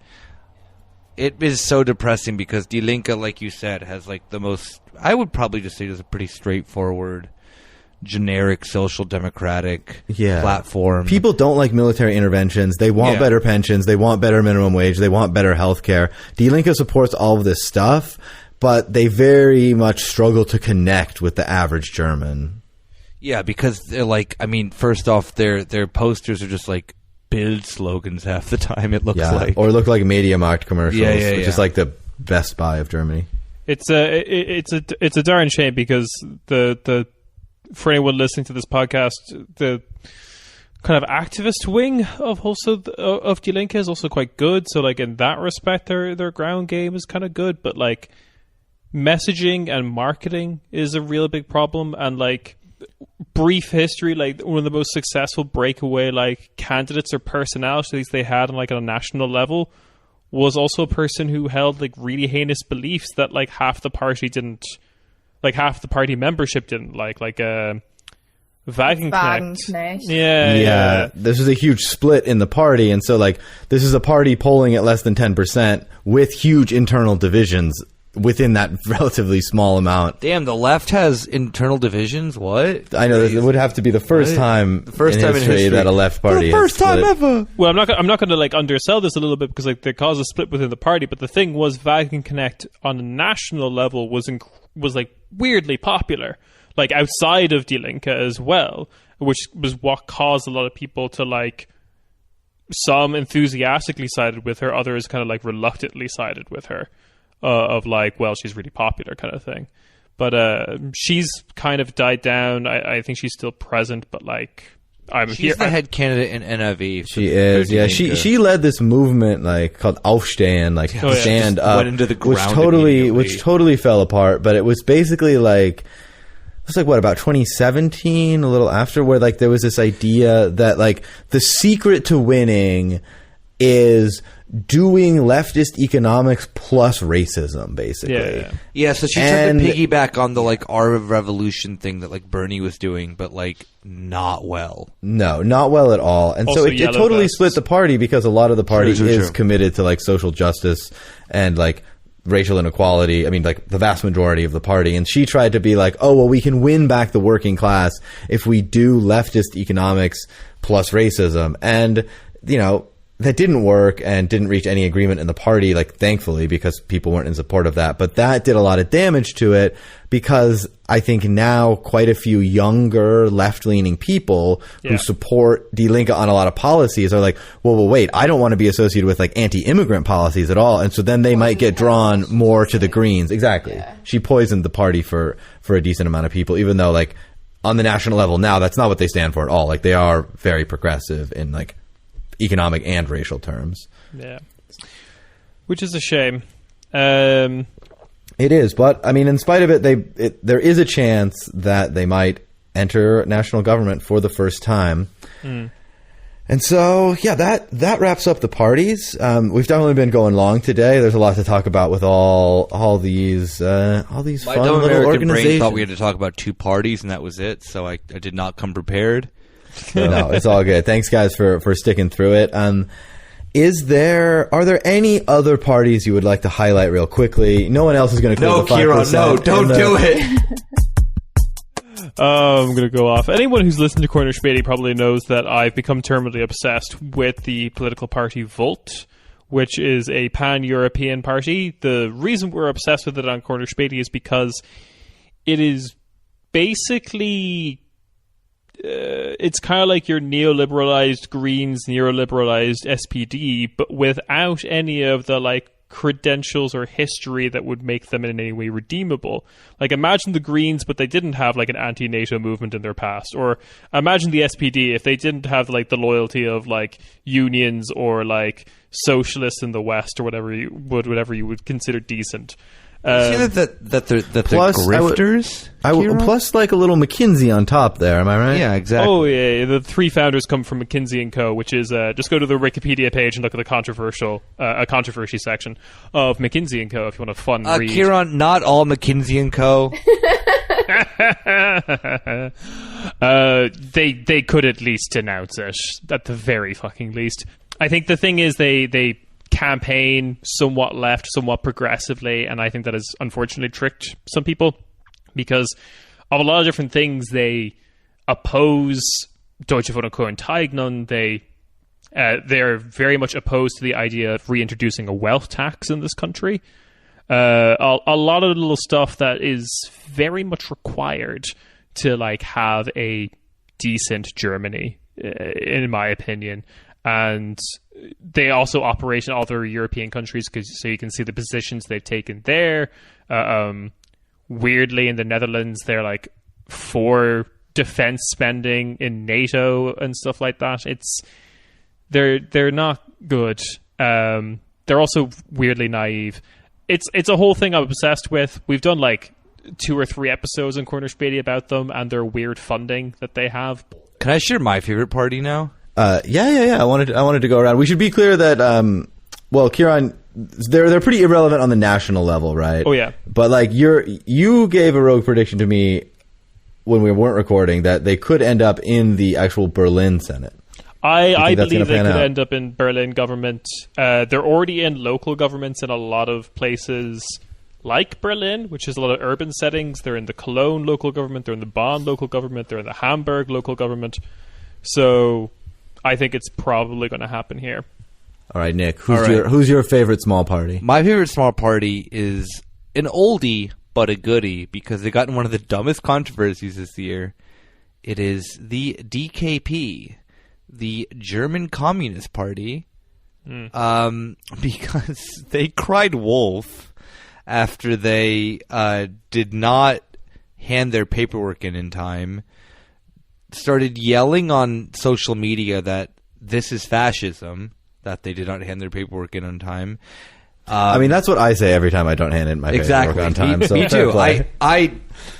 It is so depressing because Die Linke, like you said, has like the most. I would probably just say it's a pretty straightforward, generic social democratic platform. People don't like military interventions. They want better pensions. They want better minimum wage. They want better health care. Die Linke supports all of this stuff, but they very much struggle to connect with the average German. Yeah, because they're like, I mean, first off, their posters are just like Bild slogans half the time, it looks like. Or look like MediaMarkt commercials, which is like the Best Buy of Germany. It's a darn shame because the for anyone listening to this podcast, the kind of activist wing of Die Linke is also quite good. So like in that respect, their ground game is kind of good, but like messaging and marketing is a real big problem. And like brief history, like one of the most successful breakaway like candidates or personalities they had on like on a national level was also a person who held like really heinous beliefs that like half the party membership didn't like Wagenknecht. Yeah. This is a huge split in the party, and so like this is a party polling at less than 10% with huge internal divisions within that relatively small amount. Damn, the left has internal divisions? What? I know it would have to be the first time in history that a left party the first time ever. Well, I'm not going to like undersell this a little bit because like they caused a split within the party, but the thing was Wagenknecht on a national level was like weirdly popular, like outside of Die Linke as well, which was what caused a lot of people to like, some enthusiastically sided with her, others kind of like reluctantly sided with her, of like, well, she's really popular kind of thing. But she's kind of died down. I think she's still present, but like she's the head candidate in NRV. She is, yeah. She led this movement like called Aufstehen, like stand up, went into the ground which totally fell apart. But it was basically like, it was like what, about 2017, a little after, where like there was this idea that like the secret to winning is doing leftist economics plus racism, basically. Yeah, so she tried to piggyback on the like art of revolution thing that like Bernie was doing, but like not well. No, not well at all. And also so it totally split the party because a lot of the party is committed to like social justice and like racial inequality. I mean, like the vast majority of the party. And she tried to be like, oh, well, we can win back the working class if we do leftist economics plus racism. And, you know, that didn't work and didn't reach any agreement in the party, like, thankfully, because people weren't in support of that. But that did a lot of damage to it, because I think now quite a few younger left-leaning people who support Die Linke on a lot of policies are like, well, wait, I don't want to be associated with, like, anti-immigrant policies at all. And so then they might get drawn more to the Greens. Exactly. Yeah. She poisoned the party for a decent amount of people, even though, like, on the national level now, that's not what they stand for at all. Like, they are very progressive in, like, economic and racial terms. Yeah. Which is a shame. It is, but I mean, in spite of it, there is a chance that they might enter national government for the first time. And so, yeah, that wraps up the parties. We've definitely been going long today. There's a lot to talk about with all these fun little American brain organizations. thought we had to talk about 2 parties, and that was it. So I did not come prepared. So, no, it's all good. Thanks, guys, for sticking through it. Are there any other parties you would like to highlight real quickly? No one else is going to clear the 5%. Ciarán, no, don't do it. I'm going to go off. Anyone who's listened to Corner Späti probably knows that I've become terminally obsessed with the political party Volt, which is a pan-European party. The reason we're obsessed with it on Corner Späti is because it is basically... it's kind of like your neoliberalized Greens, neoliberalized SPD, but without any of the, like, credentials or history that would make them in any way redeemable. Like, imagine the Greens, but they didn't have, like, an anti-NATO movement in their past. Or imagine the SPD if they didn't have, like, the loyalty of, like, unions or, like, socialists in the West or whatever you would consider decent. See that they're grifters? Plus, like, a little McKinsey on top there, am I right? Yeah, exactly. Oh, yeah. The 3 founders come from McKinsey & Co., which is, just go to the Wikipedia page and look at the controversy section of McKinsey & Co. if you want a fun read. Ciarán, not all McKinsey & Co. They could at least denounce it, at the very fucking least. I think the thing is they campaign somewhat left, somewhat progressively, and I think that has unfortunately tricked some people, because of a lot of different things. They oppose Deutsche Wohnen Co. Enteignung. They're very much opposed to the idea of reintroducing a wealth tax in this country. A lot of little stuff that is very much required to, like, have a decent Germany, in my opinion. And they also operate in other European countries, so you can see the positions they've taken there. Weirdly, in the Netherlands, they're, like, for defense spending in NATO and stuff like that. They're not good. They're also weirdly naive. It's a whole thing I'm obsessed with. We've done, like, 2 or 3 episodes on Corner Späti about them and their weird funding that they have. Can I share my favorite party now? Yeah. I wanted to go around. We should be clear that, Ciarán, they're pretty irrelevant on the national level, right? Oh yeah. But, like, you gave a rogue prediction to me when we weren't recording that they could end up in the actual Berlin Senate. I believe they could end up in Berlin government. They're already in local governments in a lot of places like Berlin, which is a lot of urban settings. They're in the Cologne local government. They're in the Bonn local government. They're in the Hamburg local government. So I think it's probably going to happen here. All right, Nick, who's your favorite small party? My favorite small party is an oldie but a goodie, because they got in one of the dumbest controversies this year. It is the DKP, the German Communist Party, because they cried wolf after they did not hand their paperwork in time. Started yelling on social media that this is fascism, that they did not hand their paperwork in on time. I mean, that's what I say every time I don't hand in my paperwork on time. Me too. I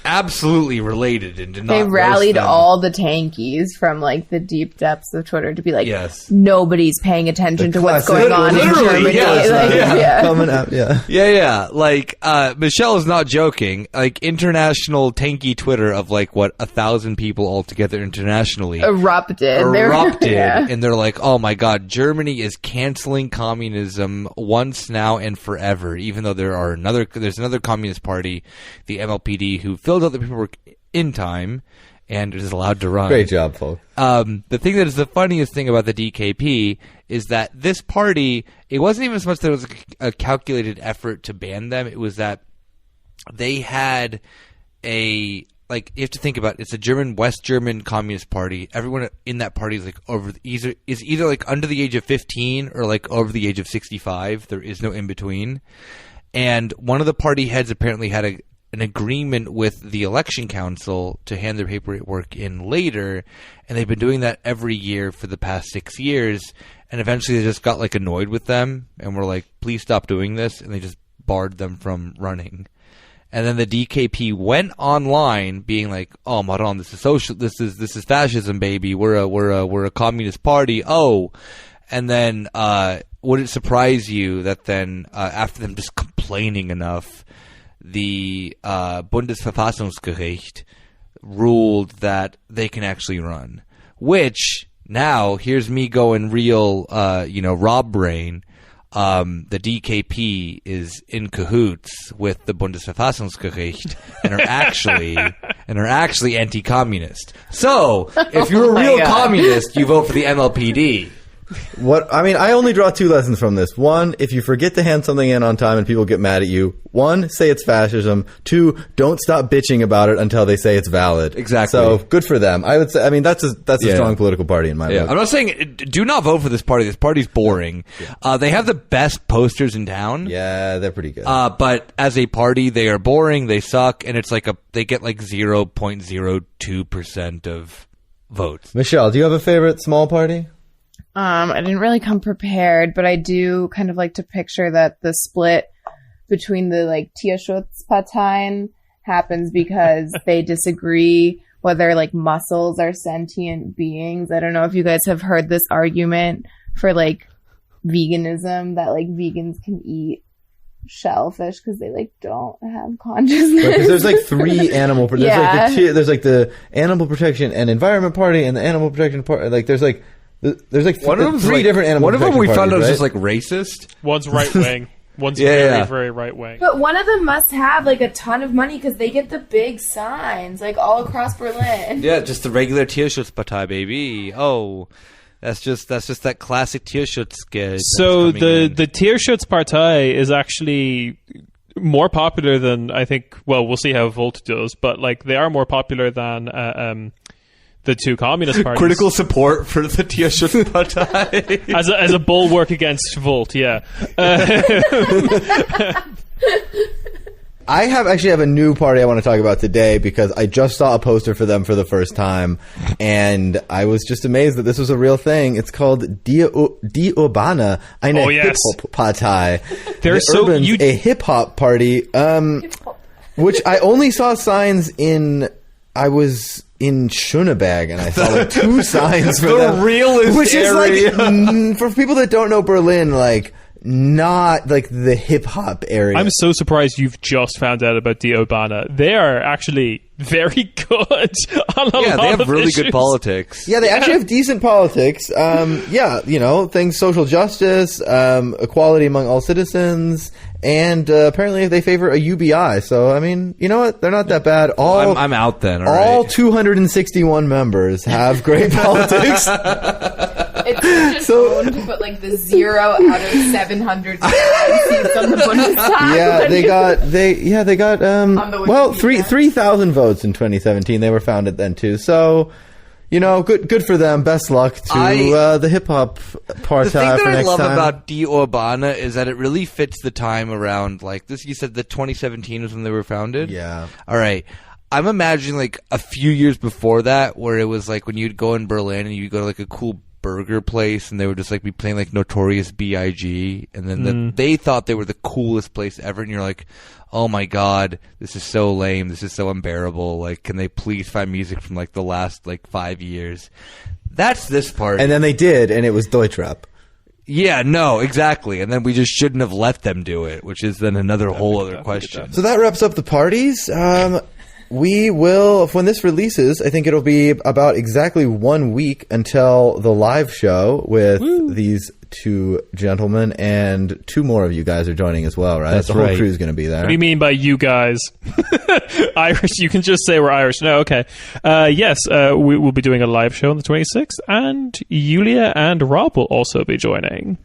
absolutely related and did not. They rallied all the tankies from, like, the deep depths of Twitter to be like, yes, nobody's paying attention to what's going on in Germany. Yes, coming up, yeah. Like, Michelle is not joking. Like, international tanky Twitter of, like, 1,000 people altogether internationally erupted, and they're like, oh my god, Germany is canceling communism once, now, and forever. Even though there's another communist party, the MLPD, who filled out the paperwork in time, and is allowed to run. Great job, folks. The thing that is the funniest thing about the DKP is that this party, it wasn't even so much that it was a calculated effort to ban them. It was that they had you have to think about it. It's a West German Communist Party. Everyone in that party is like either like under the age of 15 or like over the age of 65. There is no in between. And one of the party heads apparently had an agreement with the election council to hand their paperwork in later, and they've been doing that every year for the past 6 years. And eventually, they just got like annoyed with them and were like, "Please stop doing this," and they just barred them from running. And then the DKP went online, being like, "Oh, Maron, this is social. This is fascism, baby. We're a communist party." Oh, and then would it surprise you that then after them just complaining enough, the Bundesverfassungsgericht ruled that they can actually run? Which now here's me going real, Rob brain. The DKP is in cahoots with the Bundesverfassungsgericht and are actually anti-communist. So if you're a real communist, you vote for the MLPD. I only draw two lessons from this. One, if you forget to hand something in on time and people get mad at you, one, say it's fascism. Two, don't stop bitching about it until they say it's valid. Exactly. So good for them. I would say, that's a strong political party in my book. I'm not saying do not vote for this party. This party's boring. They have the best posters in town. Yeah, they're pretty good. But as a party, they are boring. They suck, and it's like they get like 0.02% of votes. Michelle, do you have a favorite small party? I didn't really come prepared, but I do kind of like to picture that the split between the like Tierschutzparteien happens because they disagree whether like mussels are sentient beings. I don't know if you guys have heard this argument for like veganism, that like vegans can eat shellfish because they like don't have consciousness. Because there's like three animal. There's like the animal protection and environment party and the animal protection party. Like there's like one of them three different animal. One of them we found out is just like racist. One's right wing. One's very right wing. But one of them must have like a ton of money because they get the big signs like all across Berlin. Yeah, just the regular Tierschutzpartei, baby. Oh, that's just that classic Tierschutz sketch. So the Tierschutzpartei is actually more popular than I think. Well, we'll see how Volt does, but like they are more popular than the two communist parties. Critical support for the Tierschutzpartei as a bulwark against Volt. Yeah. I actually have a new party I want to talk about today because I just saw a poster for them for the first time, and I was just amazed that this was a real thing. It's called Die Urbane, eine Hip-Hop-Partei. A hip-hop party, which I only saw signs in... I was in Schöneberg and I saw like two signs for them. The realest which area. Is like, for people that don't know Berlin, like, not like the hip-hop area. I'm so surprised you've just found out about Die Urbane. They are actually very good on a lot they have of really issues. good politics. Yeah, they actually have decent politics. Things, social justice, equality among all citizens, and apparently they favor a UBI. So, I mean, you know what? They're not that bad. I'm out then. All 261 members have great politics. It's just owned to put like the 0 out of 700 seats on the Bundestag. Yeah, they got 3,000 votes in 2017. They were founded then too. So, good for them. Best luck to the hip hop party for next time. The thing that I love about Die Urbane is that it really fits the time around like this. You said that 2017 was when they were founded. Yeah. All right. I'm imagining like a few years before that, where it was like when you'd go in Berlin and you'd go to like a cool burger place and they would just like be playing like Notorious B.I.G. and then they thought they were the coolest place ever, and you're like, oh my god, this is so lame, this is so unbearable, like can they please find music from like the last like 5 years? That's this part. And then they did, and it was Deutschrap. Yeah, no, exactly. And then we just shouldn't have let them do it, which is then another whole other question. So that wraps up the parties. we will, when this releases, I think it'll be about exactly 1 week until the live show with these two gentlemen, and 2 more of you guys are joining as well, right? That's the whole right. crew's going to be there. What do you mean by you guys? Irish? You can just say we're Irish. No, okay. Yes, we will be doing a live show on the 26th, and Julia and Rob will also be joining.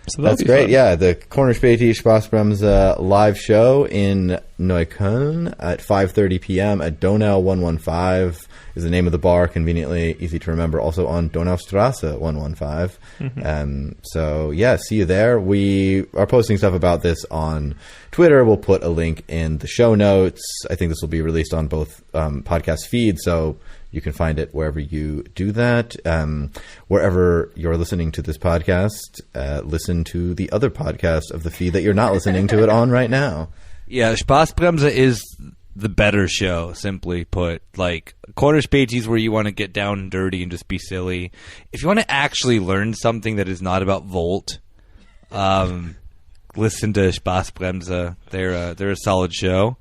So that's great. Fun. Yeah, the Corner Späti Spaßbremse live show in Neukölln at 5:30 p.m. at Donau 115 is the name of the bar. Conveniently easy to remember. Also on Donaustrasse 115. So yeah, see you there. We are posting stuff about this on Twitter. We'll put a link in the show notes. I think this will be released on both podcast feeds, so you can find it wherever you do that. Wherever you're listening to this podcast, listen to the other podcast of the feed that you're not listening to it on right now. Yeah, Spaßbremse is the better show, simply put. Like, Corner Späti is where you want to get down and dirty and just be silly. If you want to actually learn something that is not about Volt, listen to Spaßbremse. They're a solid show.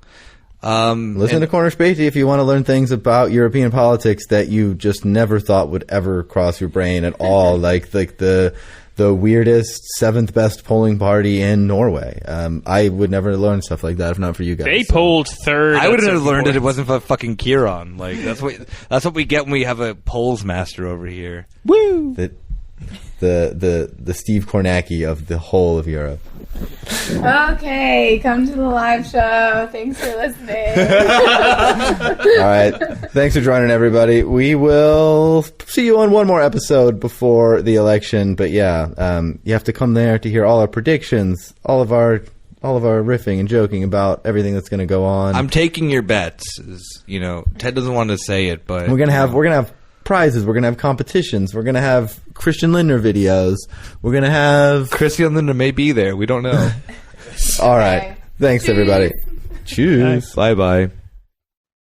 Listen to Corner Späti if you want to learn things about European politics that you just never thought would ever cross your brain at all, like the weirdest 7th best polling party in Norway. I would never learn stuff like that if not for you guys. They polled 3rd. I wouldn't have learned it. It wasn't for fucking Ciarán. Like that's what we get when we have a polls master over here. Woo! The Steve Kornacki of the whole of Europe. Okay, come to the live show. Thanks for listening. All right. Thanks for joining, everybody. We will see you on one more episode before the election. But yeah, you have to come there to hear all our predictions, all of our riffing and joking about everything that's going to go on. I'm taking your bets. Ted doesn't want to say it, but we're gonna have prizes. We're gonna have competitions. We're gonna have Christian Lindner videos. We're gonna have Christian Lindner may be there. We don't know. All right. Thanks, everybody. Cheers. Bye bye.